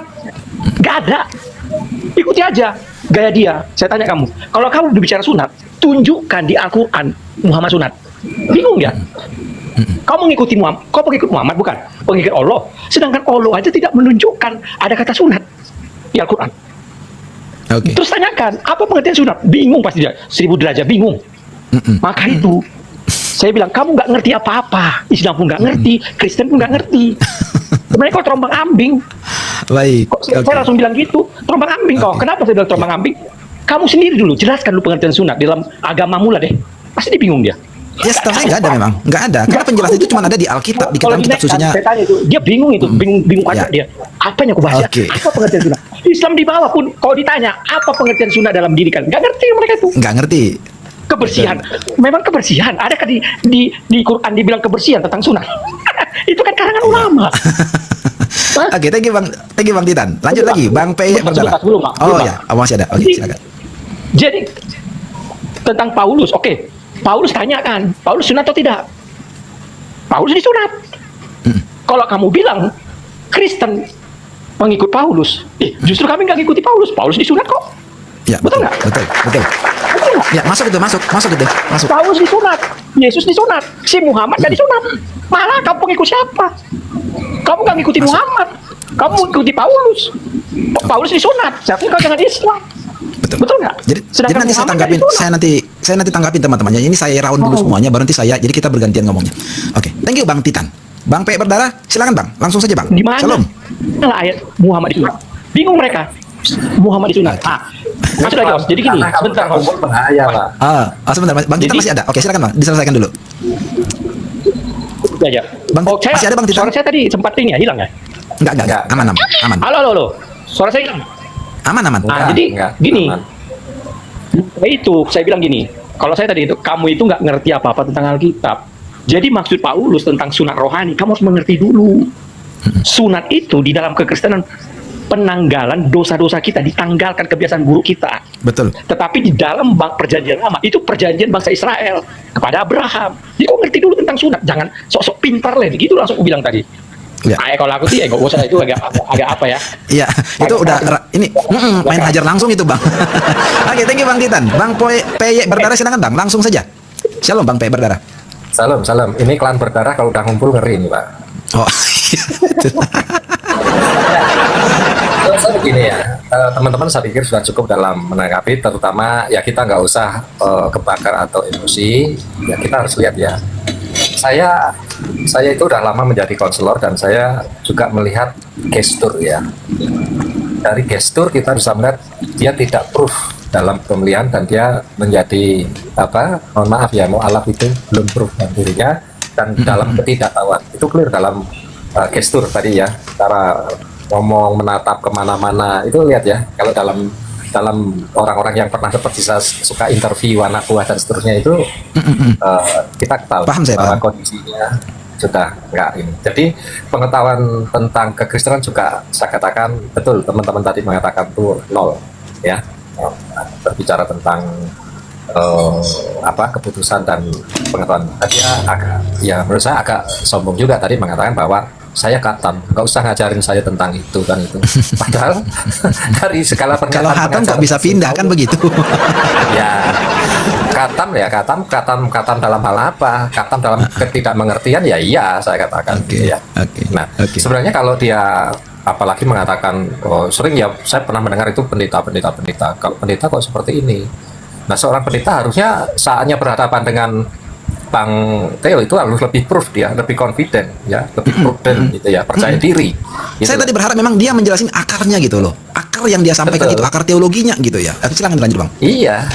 Nggak ada. Ikuti aja gaya dia. Saya tanya kamu, kalau kamu berbicara sunat, tunjukkan di Al-Quran Muhammad sunat. Bingung ya? Kau mengikuti Muhammad, kau pengikut Muhammad bukan? Pengikut Allah. Sedangkan Allah aja tidak menunjukkan ada kata sunat di Al-Quran. Oke. Terus tanyakan, apa pengertian sunat? Bingung pasti dia. 1000 derajat bingung. Maka itu, saya bilang, kamu nggak ngerti apa-apa. Islam pun nggak ngerti, Kristen pun nggak ngerti. Sebenarnya kau terombang ambing. Baik. Kok saya langsung bilang gitu, terombang ambing kau. Kenapa saya bilang terombang ambing? Kamu sendiri dulu, jelaskan dulu pengertian sunat dalam agamamu lah deh. Pasti dia bingung dia. Ya, setahu saya nggak ada memang, nggak ada. Karena penjelasan itu cuma ada di Alkitab, di Kalau dalam kitab di next, sucinya. saya tanya itu, dia bingung itu, bingung Ya. aja dia. Apa yang aku baca? Oke. Apa pengertian sunat? Islam di bawah pun, kalau ditanya apa pengertian sunat dalam diri kan, nggak ngerti mereka itu. Nggak ngerti. Kebersihan, memang kebersihan. Adakah di Quran dibilang kebersihan tentang sunat? Itu kan karangan ulama. Hah? Oke, thank you Bang Titan. Lanjut Belum, lagi, Bang P. Berdarah. belum, Bang. Oh Belum, ya, masih ada. Oke, Jadi- silakan. Jadi tentang Paulus, oke. Paulus tanyakan, Paulus sunat atau tidak? Paulus disunat. Kalau kamu bilang Kristen mengikut Paulus, justru kami nggak ngikuti Paulus. Paulus disunat kok. Ya, Betul betul, nggak? betul, betul. Betul nggak? Ya, masuk itu. Masuk. Paulus disunat, Yesus disunat, si Muhammad nggak disunat. Malah kamu pengikut siapa? Kamu nggak ngikuti Muhammad, kamu ngikuti Paulus. Paulus disunat, seharusnya kau jangan Islam. Betul nggak? Jadi Sedangkan nanti saya Muhammad tanggapin, nggak disunat. saya nanti tanggapin teman-temannya. Ini saya round dulu semuanya, baru nanti jadi kita bergantian ngomongnya. Oke, thank you Bang Titan. Bang P. Berdarah, silakan Bang, langsung saja Bang. Di mana? Shalom. Mana ayat Muhammad disunat? Bingung mereka. Muhammad disunat. Masuk lagi, Os. Jadi gini, sebentar, Os. Bahaya, Pak. Sebentar, Bang Titan Jadi- masih ada. Oke, silakan Bang, diselesaikan dulu. Ya. Bang, saya, masih ada, Bang, Titan? suara saya tadi sempat ini ya, hilang ya? Enggak, aman. Halo. Suara saya hilang. Aman. Jadi enggak, gini. aman. Nah, itu saya bilang gini. Kalau saya tadi itu, kamu itu nggak ngerti apa-apa tentang Alkitab. Jadi maksud Paulus tentang sunat rohani, kamu harus mengerti dulu. Sunat itu di dalam kekristenan penanggalan dosa-dosa kita, ditanggalkan kebiasaan buruk kita. Betul. Tetapi di dalam perjanjian lama itu perjanjian bangsa Israel kepada Abraham. Jadi kau ngerti dulu tentang sunat, jangan sok-sok pintar lah. Gitu langsung aku bilang tadi. Ya. Kalau aku sih, nggak usah itu agak apa ya? Iya, itu udah ini main hajar langsung itu Bang. Oke, thank you Bang Titan. Bang P. Berdarah silakan Bang, langsung saja. Shalom Bang P. Berdarah. Salam. Ini klan berdarah kalau udah ngumpul ngeri ini, Pak. Oh. Saya begini ya, teman-teman saya pikir sudah cukup dalam menanggapi, terutama ya kita nggak usah kebakar atau emosi, ya kita harus lihat ya. Saya itu udah lama menjadi konselor dan saya juga melihat gestur ya. Dari gestur kita bisa melihat dia tidak proof dalam pemilihan dan dia menjadi mohon maaf ya, mu'alaf itu belum proof dan dirinya dan dalam ketidaktahuan itu clear dalam gestur tadi ya, cara ngomong, menatap kemana-mana itu lihat ya. Kalau dalam orang-orang yang pernah seperti saya suka interview anak buah dan seterusnya itu kita tahu Paham saya, bahwa paham. kondisinya sudah enggak ini. Jadi pengetahuan tentang kekristenan juga saya katakan betul, teman-teman tadi mengatakan itu nol ya. Berbicara tentang keputusan dan pengetahuan. Dia agak, ya menurut saya agak sombong juga tadi mengatakan bahwa saya katam, nggak usah ngajarin saya tentang itu kan itu. Padahal dari segala Kalau pernyataan hatam kok bisa pindah kan begitu. ya katam dalam hal apa? Katam dalam ketidakmengertian ya iya saya katakan Oke, gitu ya. oke, Nah, oke. sebenarnya kalau dia apalagi mengatakan sering ya saya pernah mendengar itu pendeta. Kalau pendeta kok seperti ini. Nah, seorang pendeta harusnya saatnya berhadapan dengan Bang Theo itu harus lebih proof dia, lebih confident ya, lebih prudent gitu ya, percaya diri. Gitu Saya loh. tadi berharap memang dia menjelasin akarnya gitu loh. Akar yang dia sampaikan Betul. itu akar teologinya gitu ya. Silakan lanjut Bang. Iya,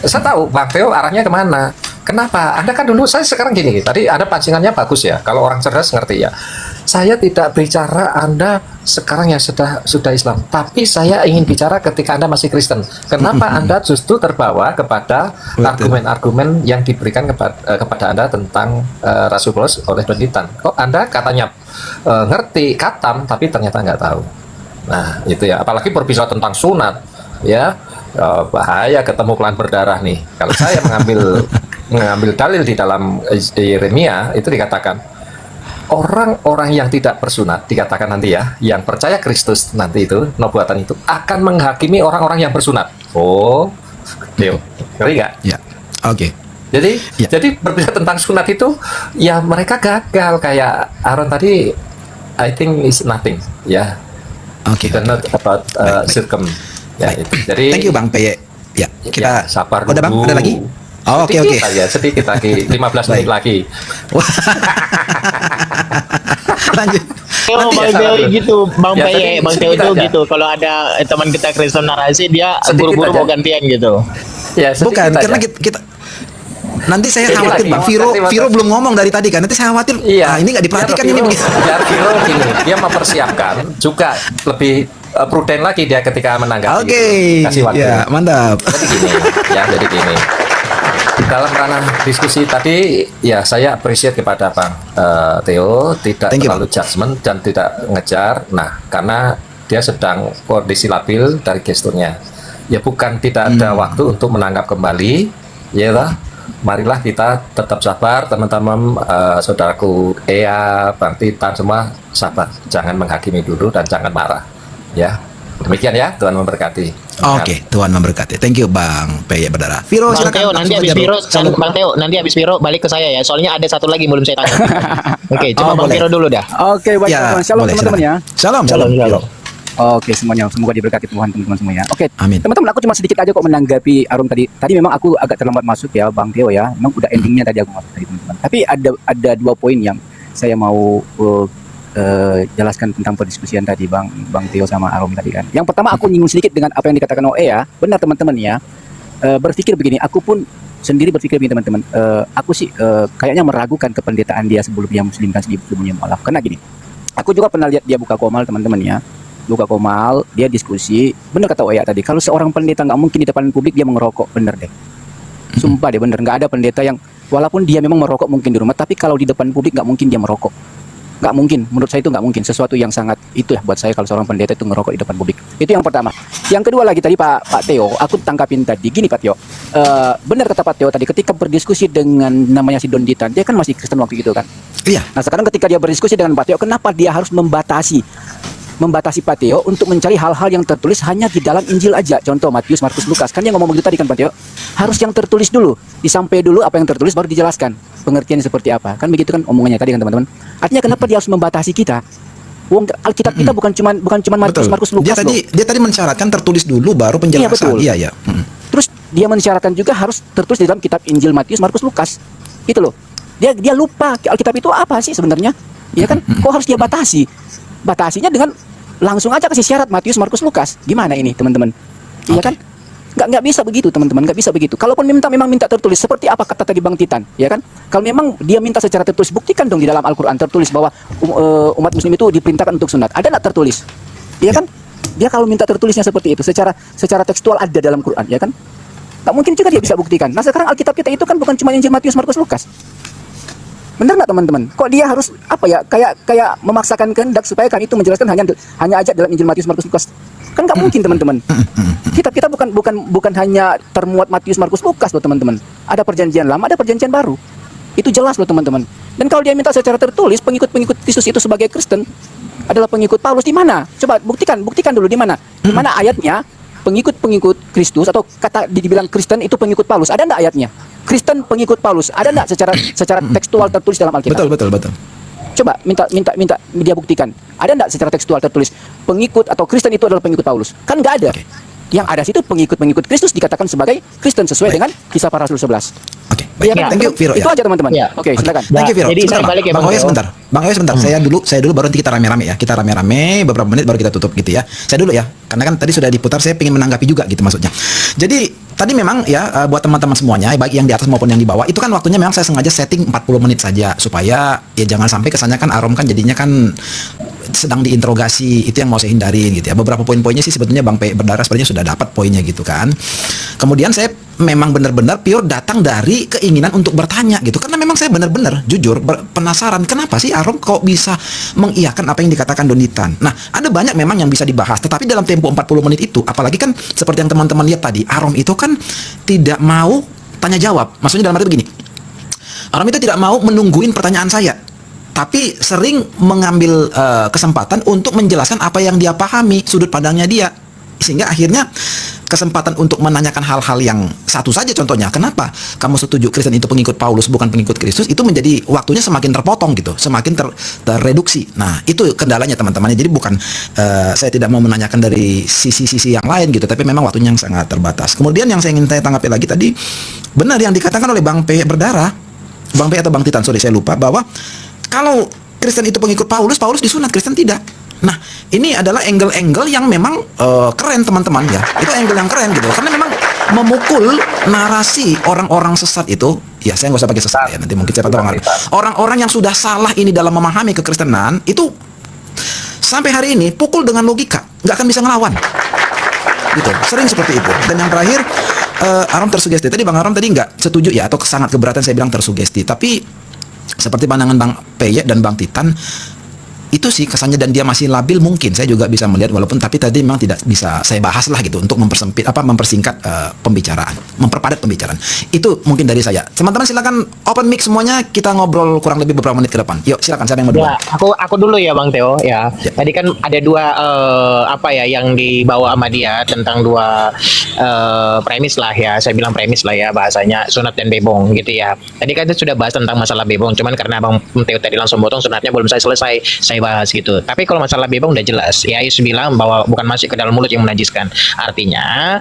saya tahu Bang Theo arahnya kemana. Kenapa? Anda kan dulu, saya sekarang gini, tadi ada pancingannya bagus ya. Kalau orang cerdas ngerti ya. Saya tidak bicara Anda sekarang yang sudah Islam, tapi saya ingin bicara ketika Anda masih Kristen. Kenapa Anda justru terbawa kepada argumen-argumen yang diberikan kepada Anda tentang Rasul Paulus oleh pendidikan? Kok Anda katanya ngerti katam, tapi ternyata nggak tahu. Nah, itu ya. Apalagi berbicara tentang sunat, ya bahaya ketemu kelan berdarah nih. Kalau saya mengambil dalil di dalam Yeremia itu dikatakan orang-orang yang tidak bersunat, dikatakan nanti ya, yang percaya Kristus nanti itu nubuatan itu akan menghakimi orang-orang yang bersunat. Oh, Theo, ngerti nggak? Ya, oke. Jadi Ya. jadi berbicara tentang sunat itu ya mereka gagal kayak Aaron tadi. I think is nothing ya. Oke. It's not about circum. Ya Baik. itu. Jadi Thank you Bang PY. Ya, kita sabar udah Bang, dulu. ada lagi? Oh, oke Sedikit oke. aja, sedikit lagi, 15 menit lagi. Wah. Lanjut. Teo, Nanti Bang ya, Teo sabar. gitu, Bang Ya, PY, sedikit- Bang Teo sedikit itu aja. gitu. Kalau ada teman kita Kristen narasi, dia Sedikit buru-buru aja. mau gantian gitu. Ya, sedikit Bukan, aja. karena kita nanti saya Sedikit khawatir lagi. Bang. Terima Viro kasih. belum ngomong dari tadi kan. Nanti saya khawatir. Iya. Ini nggak diperhatikan Biar ini. Viro- Biar Viro gini, dia mempersiapkan juga lebih prudent lagi dia ketika menanggapi. Oke. Gitu. Kasih waktu. Ya, mantap. Jadi gini. Dalam ranah diskusi tadi, ya saya appreciate kepada Bang Theo, tidak Thank you, terlalu judgement dan tidak ngejar. Nah, karena dia sedang kondisi labil dari gesturnya. Ya bukan tidak ada waktu untuk menangkap kembali, ya lah. Marilah kita tetap sabar, teman-teman, saudaraku Ea, Bang Titan semua sabar. Jangan menghakimi dulu dan jangan marah. Ya, demikian ya. Tuhan memberkati. Oke, Tuhan memberkati. Thank you Bang PY Berdarah. Viro Bang silakan. Teo, nanti langsung habis aja, Viro, Bro. Bang Teo, nanti habis Viro balik ke saya ya. Soalnya ada satu lagi belum saya tanya. Oke, coba Oh, Bang boleh. Viro dulu dah. Oke, baik Ya, teman-teman. Shalom boleh, teman-teman ya. silakan. Shalom. Shalom. Oke, semuanya semoga diberkati Tuhan teman-teman semua ya. Oke, Amin. teman-teman aku cuma sedikit aja kok menanggapi Arum tadi. Tadi memang aku agak terlambat masuk ya, Bang Theo ya. Memang udah endingnya tadi aku masuk tadi teman-teman. Tapi ada dua poin yang saya mau jelaskan tentang perdiskusian tadi Bang Theo sama Arum tadi kan. Yang pertama aku nyinggung sedikit dengan apa yang dikatakan OE ya. Benar teman-teman ya. Berpikir begini, aku pun sendiri berpikir begini teman-teman. Aku sih kayaknya meragukan kependetaan dia sebelum dia muslim dan sebelumnya mualaf. Karena gini, aku juga pernah lihat dia buka komal teman-teman ya. Buka komal, dia diskusi. Bener kata Oya tadi, kalau seorang pendeta nggak mungkin di depan publik dia mengerokok, bener deh. Sumpah deh bener, nggak ada pendeta yang walaupun dia memang merokok mungkin di rumah, tapi kalau di depan publik nggak mungkin dia merokok. Nggak mungkin, menurut saya itu nggak mungkin. Sesuatu yang sangat itu ya buat saya kalau seorang pendeta itu ngerokok di depan publik. Itu yang pertama. Yang kedua lagi tadi Pak Theo, aku tangkapin tadi. Gini Pak Theo, benar kata Pak Theo tadi ketika berdiskusi dengan namanya si Don Ditan, dia kan masih Kristen waktu itu kan. Iya. Nah sekarang ketika dia berdiskusi dengan Pak Theo, kenapa dia harus membatasi Pak Theo untuk mencari hal-hal yang tertulis hanya di dalam Injil aja. Contoh Matius, Markus, Lukas. Kan dia ngomong begitu tadi kan Pak Theo. Harus yang tertulis dulu. Disampai dulu apa yang tertulis baru dijelaskan. Pengertiannya seperti apa. Kan begitu kan omongannya tadi kan teman-teman. Artinya kenapa dia harus membatasi kita? Wong Alkitab kita bukan cuman Matius, Betul. Markus, Lukas loh. Dia tadi mensyaratkan tertulis dulu baru Iya, penjelasan. betul. Iya. Terus dia mensyaratkan juga harus tertulis di dalam kitab Injil Matius, Markus, Lukas. Gitu loh. Dia lupa Alkitab itu apa sih sebenarnya? Ya kan? Kok harus dia batasi? Batasinya dengan langsung aja kasih syarat Matius, Markus, Lukas. Gimana ini, teman-teman? Iya kan? Nggak bisa begitu, teman-teman. Nggak bisa begitu. Kalaupun memang minta tertulis seperti apa kata tadi Bang Titan, ya kan? Kalau memang dia minta secara tertulis, buktikan dong di dalam Al-Qur'an tertulis bahwa umat muslim itu diperintahkan untuk sunat. Ada nggak tertulis? Iya kan? Dia kalau minta tertulisnya seperti itu, secara tekstual ada dalam Quran, ya kan? Tak mungkin juga dia bisa buktikan. Nah sekarang Alkitab kita itu kan bukan cuma Injil Matius, Markus, Lukas. Benar nggak teman-teman? Kok dia harus apa ya? Kayak memaksakan kehendak supaya kan itu menjelaskan hanya aja dalam Injil Matius, Markus, Lukas. Kan nggak mungkin teman-teman. Kita bukan hanya termuat Matius, Markus, Lukas loh teman-teman. Ada perjanjian lama, ada perjanjian baru. Itu jelas loh teman-teman. Dan kalau dia minta secara tertulis pengikut-pengikut Kristus itu sebagai Kristen adalah pengikut Paulus di mana? Coba buktikan dulu di mana? Di mana ayatnya pengikut-pengikut Kristus atau kata dibilang Kristen itu pengikut Paulus? Ada enggak ayatnya? Kristen pengikut Paulus. Ada enggak secara tekstual tertulis dalam Alkitab? Betul. Coba minta dia buktikan. Ada enggak secara tekstual tertulis pengikut atau Kristen itu adalah pengikut Paulus? Kan enggak ada. Oke. Yang ada situ pengikut-pengikut Kristus dikatakan sebagai Kristen sesuai dengan Kisah Para Rasul 11. Oke, baik. Iya kan? Thank you, Viro. Itu aja teman-teman. Ya. Oke, silakan. Thank you, Viro. Jadi saya balik ya, Bang Bang Oya Theo. sebentar. Bang Oya sebentar. Saya dulu baru nanti kita rame-rame ya. Kita rame-rame beberapa menit baru kita tutup gitu ya. Saya dulu ya. Karena kan tadi sudah diputar, saya ingin menanggapi juga gitu maksudnya. Jadi tadi memang ya buat teman-teman semuanya baik yang di atas maupun yang di bawah itu kan waktunya memang saya sengaja setting 40 menit saja supaya ya jangan sampai kesannya kan Arom kan jadinya kan sedang diinterogasi, itu yang mau saya hindarin gitu ya. Beberapa poin-poinnya sih sebetulnya Bang P berdarah sebenarnya sudah dapat poinnya gitu kan. Kemudian saya memang benar-benar pure datang dari keinginan untuk bertanya gitu, karena memang saya benar-benar jujur penasaran kenapa sih Arom kok bisa mengiyakan apa yang dikatakan Donitan. Nah, ada banyak memang yang bisa dibahas, tetapi dalam tempo 40 menit itu, apalagi kan seperti yang teman-teman lihat tadi, Arom itu kan tidak mau tanya jawab. Maksudnya dalam arti begini, Arom itu tidak mau menungguin pertanyaan saya, tapi sering mengambil kesempatan untuk menjelaskan apa yang dia pahami, sudut pandangnya dia, sehingga akhirnya kesempatan untuk menanyakan hal-hal yang satu saja, contohnya kenapa kamu setuju Kristen itu pengikut Paulus bukan pengikut Kristus, itu menjadi waktunya semakin terpotong gitu, semakin terreduksi. Nah, itu kendalanya teman-teman. Jadi bukan saya tidak mau menanyakan dari sisi-sisi yang lain gitu, tapi memang waktunya yang sangat terbatas. Kemudian yang saya ingin saya tanggapi lagi tadi, benar yang dikatakan oleh Bang P berdarah, Bang P atau Bang Titan, sorry saya lupa, bahwa kalau Kristen itu pengikut Paulus, Paulus disunat, Kristen tidak. Nah, ini adalah angle-angle yang memang keren teman-teman ya. Itu angle yang keren gitu. Karena memang memukul narasi orang-orang sesat itu. Ya, saya nggak usah pakai sesat ya. Nanti mungkin siapa tahu orang-orang yang sudah salah ini dalam memahami kekristenan itu sampai hari ini pukul dengan logika, nggak akan bisa ngelawan. Gitu. Sering seperti itu. Dan yang terakhir, Arom tersugesti. Tadi Bang Arom tadi nggak setuju ya, atau sangat keberatan saya bilang tersugesti. Tapi seperti pandangan Bang Peye dan Bang Titan, itu sih kesannya, dan dia masih labil mungkin saya juga bisa melihat, walaupun tapi tadi memang tidak bisa saya bahas lah gitu untuk mempersingkat pembicaraan, memperpadat pembicaraan. Itu mungkin dari saya. Teman-teman silakan open mic semuanya, kita ngobrol kurang lebih beberapa menit ke depan. Yuk silakan, siapa yang mau duluan? Ya, aku dulu ya Bang Theo ya. Tadi kan ada dua yang dibawa sama dia tentang dua premis lah ya. Saya bilang premis lah ya bahasanya, sunat dan bebong gitu ya. Tadi kan kita sudah bahas tentang masalah bebong, cuman karena Bang Theo tadi langsung potong, sunatnya belum saya selesai, saya bahas gitu. Tapi kalau masalah bebong udah jelas. Ya Yesus bilang bahwa bukan masuk ke dalam mulut yang menajiskan. Artinya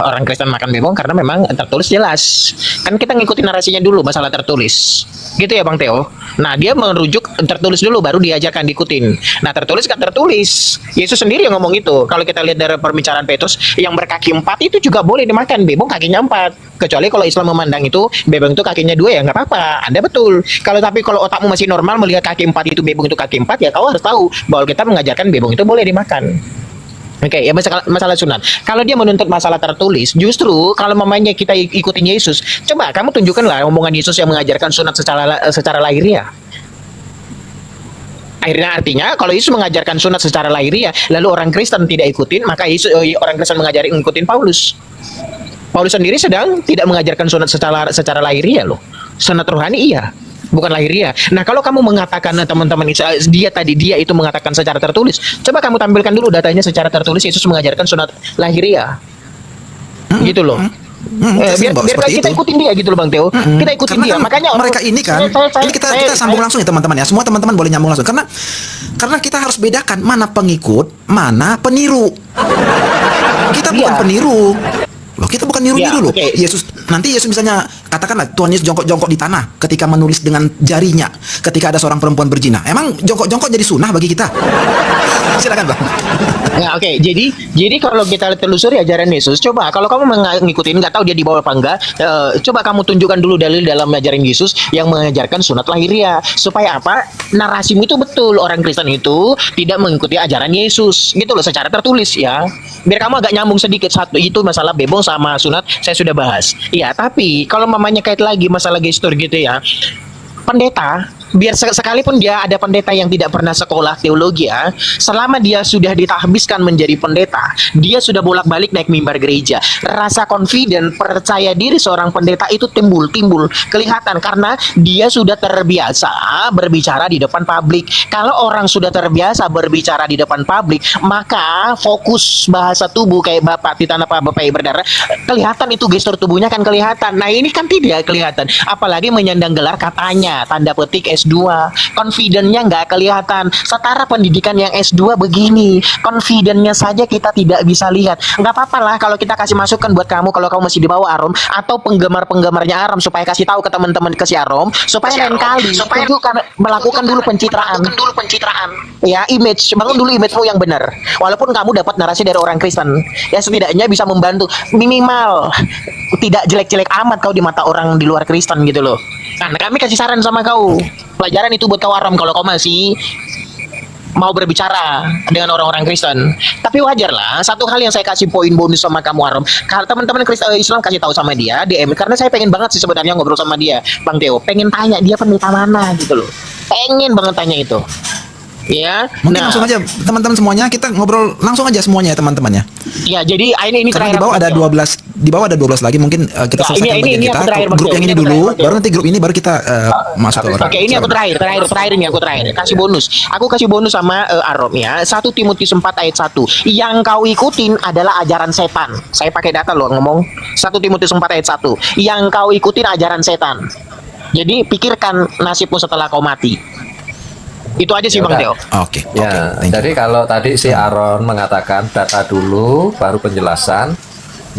orang Kristen makan bebong karena memang tertulis jelas. Kan kita ngikutin narasinya dulu masalah tertulis. Gitu ya Bang Theo. Nah, dia merujuk tertulis dulu baru diajarkan diikutin. Nah, tertulis kan tertulis. Yesus sendiri yang ngomong itu. Kalau kita lihat dari pembicaraan Petrus, yang berkaki 4 itu juga boleh dimakan. Bebong kakinya 4. Kecuali kalau Islam memandang itu bebong itu kakinya 2 ya nggak apa-apa. Anda betul. Tapi kalau otakmu masih normal melihat kaki 4 itu bebong itu kaki 4, ya kau harus tahu bahwa kita mengajarkan bebong itu boleh dimakan. Oke, ya masalah sunat. Kalau dia menuntut masalah tertulis, justru kalau mamanya kita ikutin Yesus, coba kamu tunjukkanlah omongan Yesus yang mengajarkan sunat secara lahiriah. Akhirnya artinya kalau Yesus mengajarkan sunat secara lahiriah, lalu orang Kristen tidak ikutin, maka orang Kristen ngikutin Paulus. Paulus sendiri sedang tidak mengajarkan sunat secara lahiriah loh. Sunat rohani iya, bukan lahiriah. Nah, kalau kamu mengatakan teman-teman dia itu mengatakan secara tertulis, coba kamu tampilkan dulu datanya secara tertulis Yesus mengajarkan sunat lahiriah. Gitu loh. Biar kita ikutin dia gitu loh Bang Theo. Kita ikutin karena dia. Kan makanya mereka ini kan ini kita sambung langsung ya teman-teman ya. Semua teman-teman boleh nyambung langsung karena kita harus bedakan mana pengikut, mana peniru. Kita bukan peniru. Loh, kita bukan niru-niru loh. Okay. Yesus misalnya katakanlah Tuhan Yesus jongkok-jongkok di tanah ketika menulis dengan jarinya ketika ada seorang perempuan berzina. Emang jongkok-jongkok jadi sunnah bagi kita? Silakan Bang. Ya, oke. Jadi kalau kita telusuri ajaran Yesus, coba kalau kamu ngikutin, nggak tahu dia dibawa apa enggak, coba kamu tunjukkan dulu dalil dalam ajaran Yesus yang mengajarkan sunat lahiriah, supaya apa? Narasimu itu betul, orang Kristen itu tidak mengikuti ajaran Yesus, gitu loh, secara tertulis ya. Biar kamu agak nyambung sedikit. Satu itu masalah bebong sama sunat saya sudah bahas. Iya, tapi kalau mamanya kait lagi masalah gestur gitu ya, pendeta, biar sekalipun dia ada pendeta yang tidak pernah sekolah teologi ya, selama dia sudah ditahbiskan menjadi pendeta, dia sudah bolak-balik naik mimbar gereja, rasa confident, percaya diri seorang pendeta itu timbul kelihatan karena dia sudah terbiasa berbicara di depan publik. Kalau orang sudah terbiasa berbicara di depan publik, maka fokus bahasa tubuh kayak Bapak Titan apa Bapak berdarah, kelihatan itu gestur tubuhnya kan kelihatan. Nah, ini kan tidak kelihatan, apalagi menyandang gelar katanya tanda petik S2, confident-nya nggak kelihatan. Setara pendidikan yang S2 begini, confident-nya saja kita tidak bisa lihat. Nggak apa-apa lah kalau kita kasih masukan buat kamu kalau kamu masih di bawah Arom atau penggemar-penggemarnya Arom, supaya kasih tahu ke teman-teman ke si Arom supaya lain kali tunjukkan, melakukan dulu pencitraan. Ya, image, bangun dulu image-mu yang benar. Walaupun kamu dapat narasi dari orang Kristen, ya setidaknya bisa membantu minimal tidak jelek-jelek amat kau di mata orang di luar Kristen gitu loh. Nah, kami kasih saran sama kau. Pelajaran itu buat kau Arom kalau kau masih mau berbicara dengan orang-orang Kristen. Tapi wajar lah, satu hal yang saya kasih poin bonus sama kamu Arom, kalau teman-teman Kristen Islam kasih tahu sama dia DM, karena saya pengen banget sih sebenarnya ngobrol sama dia, Bang Theo. Pengen tanya dia pendeta mana gitu loh. Pengen banget tanya itu. Ya, Mungkin langsung aja teman-teman semuanya kita ngobrol langsung aja semuanya ya teman-teman ya. Ya, jadi ini Karena terakhir. di bawah ada 12, di bawah ada 12 lagi mungkin kita Ya, selesaikan ini bagian aku kita. terakhir, Bang Grup Theo. yang ini Ini aku dulu, terakhir, Bang baru nanti grup ini baru kita masuk ke orang. Oke, ini aku terakhir ini aku terakhir. Kasih bonus. Aku kasih bonus sama Arom ya. 1 Timotius 4 ayat 1. Yang kau ikutin adalah ajaran setan. Saya pakai data loh ngomong. 1 Timotius 4 ayat 1. Yang kau ikutin ajaran setan. Jadi pikirkan nasibmu setelah kau mati. Itu aja sih Ya Bang udah. Theo. Oke. Ya, Thank you. jadi kalau tadi si Aaron mengatakan data dulu, baru penjelasan.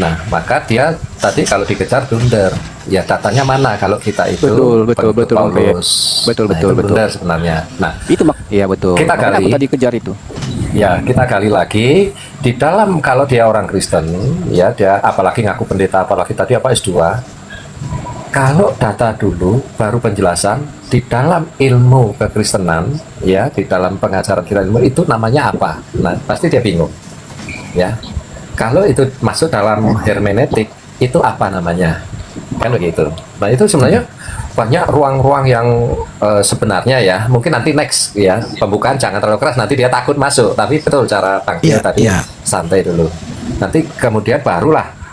Nah, maka dia tadi kalau dikejar blunder. Ya, datanya mana kalau kita itu Betul, pengikut Bang Peye. Paulus. Betul, Nah, itu betul. blunder sebenarnya. Nah, Itu iya betul. Kita Makanya gali. aku tadi kejar itu. ya kita gali lagi di dalam, kalau dia orang Kristen, ya dia apalagi ngaku pendeta, apalagi tadi apa S2. Kalau data dulu baru penjelasan, di dalam ilmu kekristenan, ya di dalam pengajaran kira ilmu itu namanya apa? Nah, pasti dia bingung. Ya. Kalau itu masuk dalam hermeneutik, itu apa namanya? Kan begitu. Nah, itu sebenarnya banyak ruang-ruang yang sebenarnya ya, mungkin nanti next ya, pembukaan jangan terlalu keras, nanti dia takut masuk. Tapi betul cara Bang Theo Iya, tadi, iya. santai dulu. Nanti kemudian barulah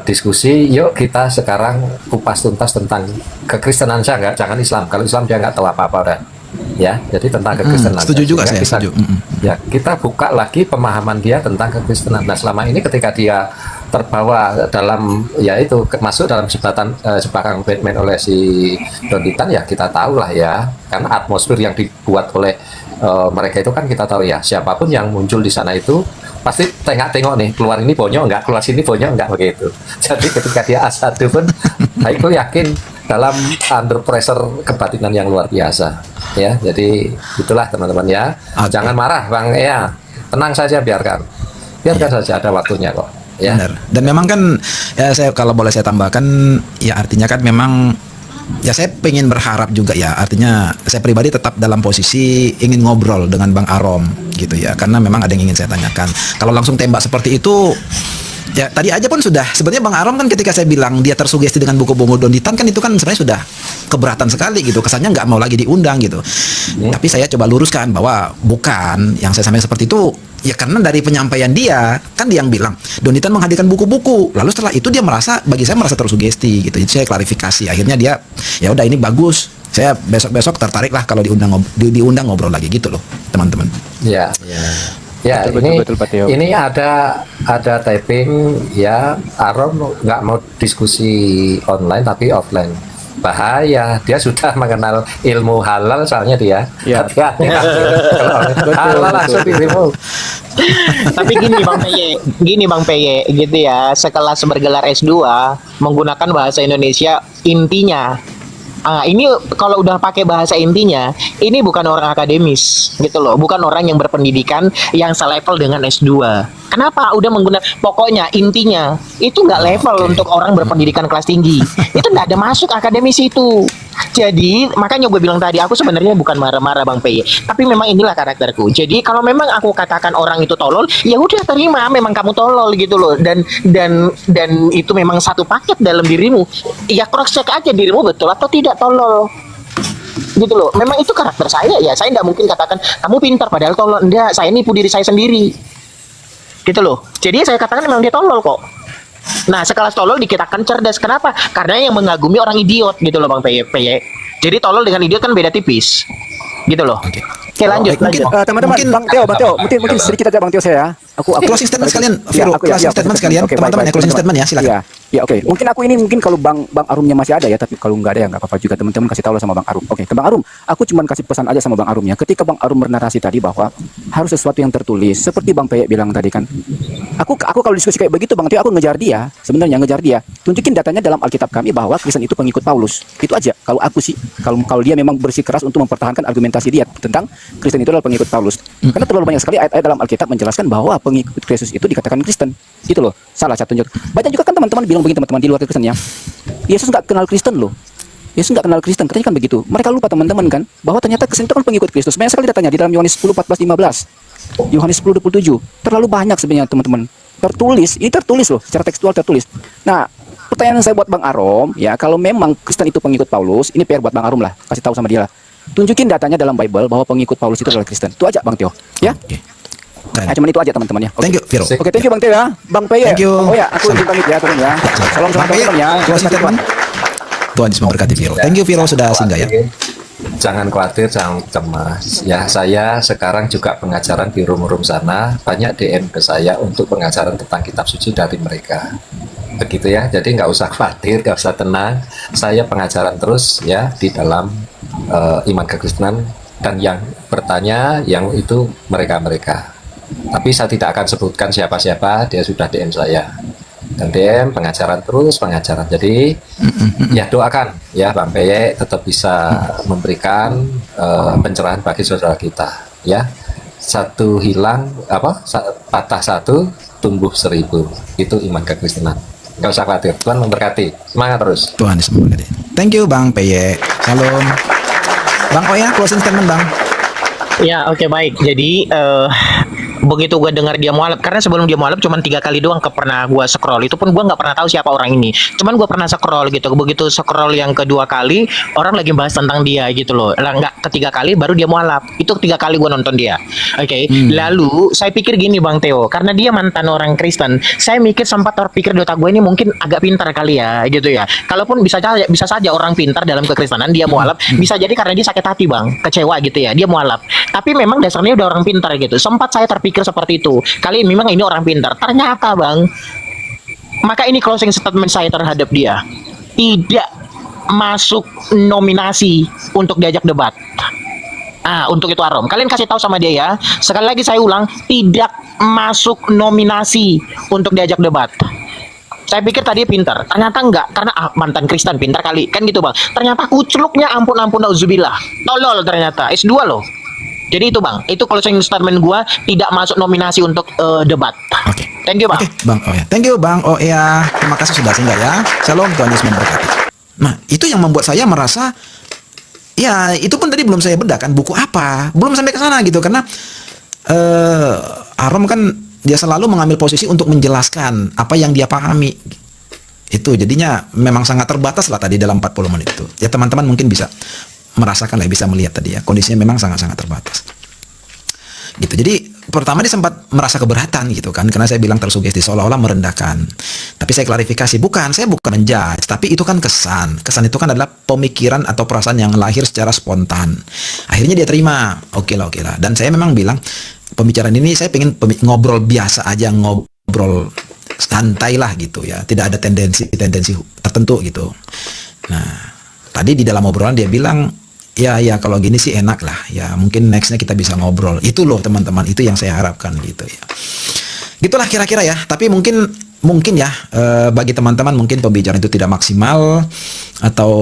diskusi, yuk kita sekarang kupas tuntas tentang kekristenan saja, jangan Islam. Kalau Islam dia nggak tahu apa-apa udah. Ya, jadi tentang kekristenan. setuju juga Sehingga saya, setuju. Ya, kita buka lagi pemahaman dia tentang kekristenan. Nah, selama ini ketika dia terbawa dalam, ya itu masuk dalam jebakan Batman oleh si Donitan, ya kita tahu lah ya, karena atmosfer yang dibuat oleh mereka itu kan kita tahu ya, siapapun yang muncul di sana itu pasti tengok-tengok nih, keluar ini bonyok enggak, keluar sini bonyok enggak, begitu. Jadi ketika dia A1 pun aku yakin dalam under pressure kebatinan yang luar biasa ya. Jadi itulah teman-teman ya. Oke. Jangan marah Bang ya, tenang saja, biarkan saja, ada waktunya kok ya. Benar. Dan memang kan ya, saya kalau boleh saya tambahkan ya, artinya kan memang ya saya pengen berharap juga ya, artinya saya pribadi tetap dalam posisi ingin ngobrol dengan Bang Arom gitu ya, karena memang ada yang ingin saya tanyakan. Kalau langsung tembak seperti itu ya, tadi aja pun sudah sebenarnya Bang Arom kan ketika saya bilang dia tersugesti dengan buku Bongo Donitan kan, itu kan sebenarnya sudah keberatan sekali gitu, kesannya nggak mau lagi diundang gitu. Tapi saya coba luruskan bahwa bukan, yang saya sampaikan seperti itu ya karena dari penyampaian dia kan, dia yang bilang Donitan menghadirkan buku-buku, lalu setelah itu dia merasa, bagi saya merasa tersugesti gitu. Jadi saya klarifikasi, akhirnya dia ya udah ini bagus, saya besok-besok tertarik lah kalau diundang ngobrol lagi gitu loh teman-teman. Ya, ya Betul, betul, Pak Theo. ini ada typing ya, Arom nggak mau diskusi online tapi offline. Bahaya, dia sudah mengenal ilmu halal soalnya dia. Ya. Hati-hati, kalau halal langsung dirimu. Tapi gini Bang Peye gitu ya, sekelas bergelar S2 menggunakan bahasa Indonesia intinya. Ini kalau udah pakai bahasa intinya, ini bukan orang akademis gitu loh, bukan orang yang berpendidikan yang selevel dengan S2. Kenapa? Udah menggunakan, pokoknya intinya itu nggak level untuk orang berpendidikan kelas tinggi. Itu nggak ada masuk akademis itu. Jadi makanya gue bilang tadi, aku sebenarnya bukan marah-marah Bang Peye, tapi memang inilah karakterku. Jadi kalau memang aku katakan orang itu tolol, ya udah terima, memang kamu tolol gitu loh. Dan itu memang satu paket dalam dirimu. Ya cross check aja dirimu betul atau tidak tolol. Gitu loh. Memang itu karakter saya ya. Saya tidak mungkin katakan kamu pintar padahal tolol. Enggak, saya nipu diri saya sendiri. Gitu loh. Jadi saya katakan memang dia tolol kok. Nah, sekelas tolol dikatakan cerdas. Kenapa? Karena yang mengagumi orang idiot gitu loh Bang Peye. Jadi tolol dengan idiot kan beda tipis. Gitu loh. Oke. Oke, lanjut. Mungkin, Teman-teman, mungkin- Bang Theo, mungkin sedikit aja Bang Theo saya. Aku closing statement sekalian, Viro, Ya, closing statement sekalian, Oke, teman-teman ya, baik, closing teman-teman. statement ya, silakan. Iya. Ya oke, mungkin aku ini mungkin kalau Bang Arumnya masih ada ya, tapi kalau nggak ada ya nggak apa-apa juga, teman-teman kasih tahu lah sama Bang Arum. Oke, ke Bang Arum, aku cuma kasih pesan aja sama Bang Arumnya. Ketika Bang Arum bernarasi tadi bahwa harus sesuatu yang tertulis, seperti Bang Peyek bilang tadi kan. Aku kalau diskusi kayak begitu Bang Tio, aku ngejar dia, sebenarnya ngejar dia. Tunjukin datanya dalam Alkitab kami bahwa Kristen itu pengikut Paulus. Itu aja. Kalau aku sih, kalau dia memang bersikeras untuk mempertahankan argumentasi dia tentang Kristen itu adalah pengikut Paulus. Karena terlalu banyak sekali ayat-ayat dalam Alkitab menjelaskan bahwa pengikut Kristus itu dikatakan Kristen. Gitu loh. Salah satunya. Banyak juga kan teman-teman bilang begini, teman-teman di luar Kristen ya. Yesus nggak kenal Kristen loh. Yesus nggak kenal Kristen, katanya kan begitu. Mereka lupa teman-teman kan bahwa ternyata Kristen itu kan pengikut Kristus. Banyak sekali datanya di dalam Yohanes 10, 14, 15. Yohanes 10, 27. Terlalu banyak sebenarnya teman-teman. Ini tertulis loh, secara tekstual tertulis. Nah, pertanyaan saya buat Bang Arum, ya kalau memang Kristen itu pengikut Paulus, ini PR buat Bang Arum lah, kasih tahu sama dia lah. Tunjukin datanya dalam Bible bahwa pengikut Paulus itu adalah Kristen. Itu aja Bang Tio, ya. Oke. Nah, cuman itu aja teman-teman ya. Thank you, Viro. Oke, thank you Bang Tio ya. Bang Peye. Thank you. Oh ya, aku izin pamit ya, turun ya. Salam sama Bang Peye, teman-teman ya. closing statement. Tuhan Yesus memberkati Viro. Thank you Viro sudah singgah ya. Jangan khawatir, jangan cemas. Ya, saya sekarang juga pengajaran di room-room sana, banyak DM ke saya untuk pengajaran tentang kitab suci dari mereka. Begitu ya, jadi nggak usah khawatir, nggak usah tenang. Saya pengajaran terus ya di dalam iman kekristenan, dan yang bertanya yang itu mereka-mereka. Tapi saya tidak akan sebutkan siapa-siapa, dia sudah DM saya. Dan DM pengajaran terus, pengajaran. Jadi ya doakan ya Bang Peye tetap bisa memberikan pencerahan bagi saudara kita ya. Satu hilang patah satu tumbuh 1000. Itu iman kekristenan. Gak usah khawatir, Tuhan memberkati. Semangat terus. Tuhan Yesus memberkati. Thank you Bang Peye. Salam. Bang Oya, closing statement Bang. Ya, oke, baik. Jadi begitu gue dengar dia mualaf, karena sebelum dia mualaf cuma 3 kali doang pernah gue scroll, itu pun gue nggak pernah tahu siapa orang ini, cuman gue pernah scroll gitu. Begitu scroll yang kedua kali orang lagi bahas tentang dia gitu loh, lah nggak, ketiga kali baru dia mualaf. Itu 3 kali gue nonton dia. Oke. Lalu saya pikir gini Bang Theo, karena dia mantan orang Kristen, saya mikir sempat terpikir di otak gue ini mungkin agak pintar kali ya gitu ya. Kalaupun bisa saja orang pintar dalam kekristenan dia mualaf, bisa jadi karena dia sakit hati Bang, kecewa gitu ya, dia mualaf. Tapi memang dasarnya udah orang pintar gitu. Sempat saya terpikir seperti itu. Kali memang ini orang pintar. Ternyata Bang, maka ini closing statement saya terhadap dia. Tidak masuk nominasi untuk diajak debat. Untuk itu Arom, kalian kasih tahu sama dia ya. Sekali lagi saya ulang, tidak masuk nominasi untuk diajak debat. Saya pikir tadi pintar, ternyata enggak, karena mantan Kristen pintar kali, kan gitu Bang. Ternyata kucluknya ampun auzubillah. Tolol ternyata, S2 loh. Jadi itu Bang, itu closing statement gua, tidak masuk nominasi untuk debat. Oke. Thank you Bang. Oke, Bang Oya. Thank you Bang Oya. Terima kasih sudah singgah ya. Shalom, Tuhan Yesus memberkati. Nah, itu yang membuat saya merasa, ya itu pun tadi belum saya bedakan buku apa, belum sampai ke sana gitu, karena Arom kan dia selalu mengambil posisi untuk menjelaskan apa yang dia pahami. Itu jadinya memang sangat terbatas lah tadi dalam 40 menit itu. Ya teman-teman mungkin bisa merasakan lah, bisa melihat tadi ya, kondisinya memang sangat-sangat terbatas. Gitu. Jadi pertama dia sempat merasa keberatan gitu kan, karena saya bilang tersugesti seolah-olah merendahkan. Tapi saya klarifikasi, saya bukan menjudge, tapi itu kan kesan. Kesan itu kan adalah pemikiran atau perasaan yang lahir secara spontan. Akhirnya dia terima, oke lah. Dan saya memang bilang pembicaraan ini saya pengen ngobrol biasa aja, ngobrol santai lah gitu ya, tidak ada tendensi tertentu gitu. Nah, tadi di dalam obrolan dia bilang, ya kalau gini sih enak lah ya, mungkin nextnya kita bisa ngobrol. Itu loh teman-teman, itu yang saya harapkan gitu ya. Gitulah kira-kira ya. Tapi mungkin ya bagi teman-teman mungkin pembicaraan itu tidak maksimal, atau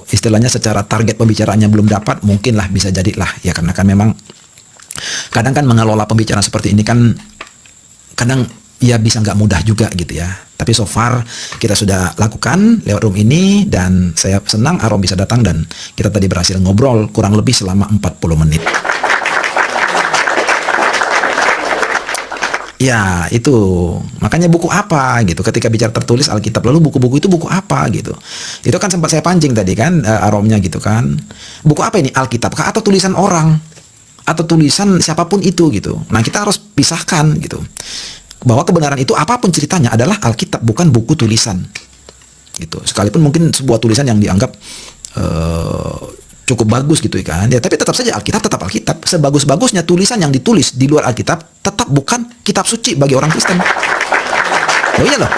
istilahnya secara target pembicaraannya belum dapat, mungkin lah bisa jadilah ya, karena kan memang kadang kan mengelola pembicaraan seperti ini kan kadang ya bisa nggak mudah juga gitu ya. Tapi so far kita sudah lakukan lewat room ini, dan saya senang Arom bisa datang dan kita tadi berhasil ngobrol kurang lebih selama 40 menit. Ya itu makanya buku apa gitu, ketika bicara tertulis Alkitab, lalu buku-buku itu buku apa gitu. Itu kan sempat saya pancing tadi kan Aromnya gitu kan. Buku apa ini, Alkitab kah atau tulisan orang atau tulisan siapapun itu gitu. Nah kita harus pisahkan gitu, bahwa kebenaran itu apapun ceritanya adalah Alkitab, bukan buku tulisan gitu. Sekalipun mungkin sebuah tulisan yang dianggap cukup bagus gitu kan ya, tapi tetap saja Alkitab tetap Alkitab. Sebagus-bagusnya tulisan yang ditulis di luar Alkitab tetap bukan kitab suci bagi orang Kristen. Oh iya loh,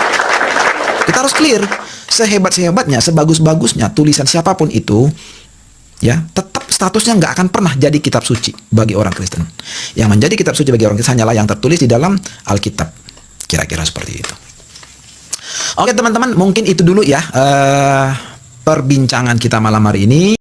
Kita harus clear. Sehebat-sehebatnya, sebagus-bagusnya tulisan siapapun itu, ya, tetap statusnya nggak akan pernah jadi kitab suci bagi orang Kristen. Yang menjadi kitab suci bagi orang Kristen hanyalah yang tertulis di dalam Alkitab. Kira-kira seperti itu. Oke teman-teman, mungkin itu dulu ya perbincangan kita malam hari ini.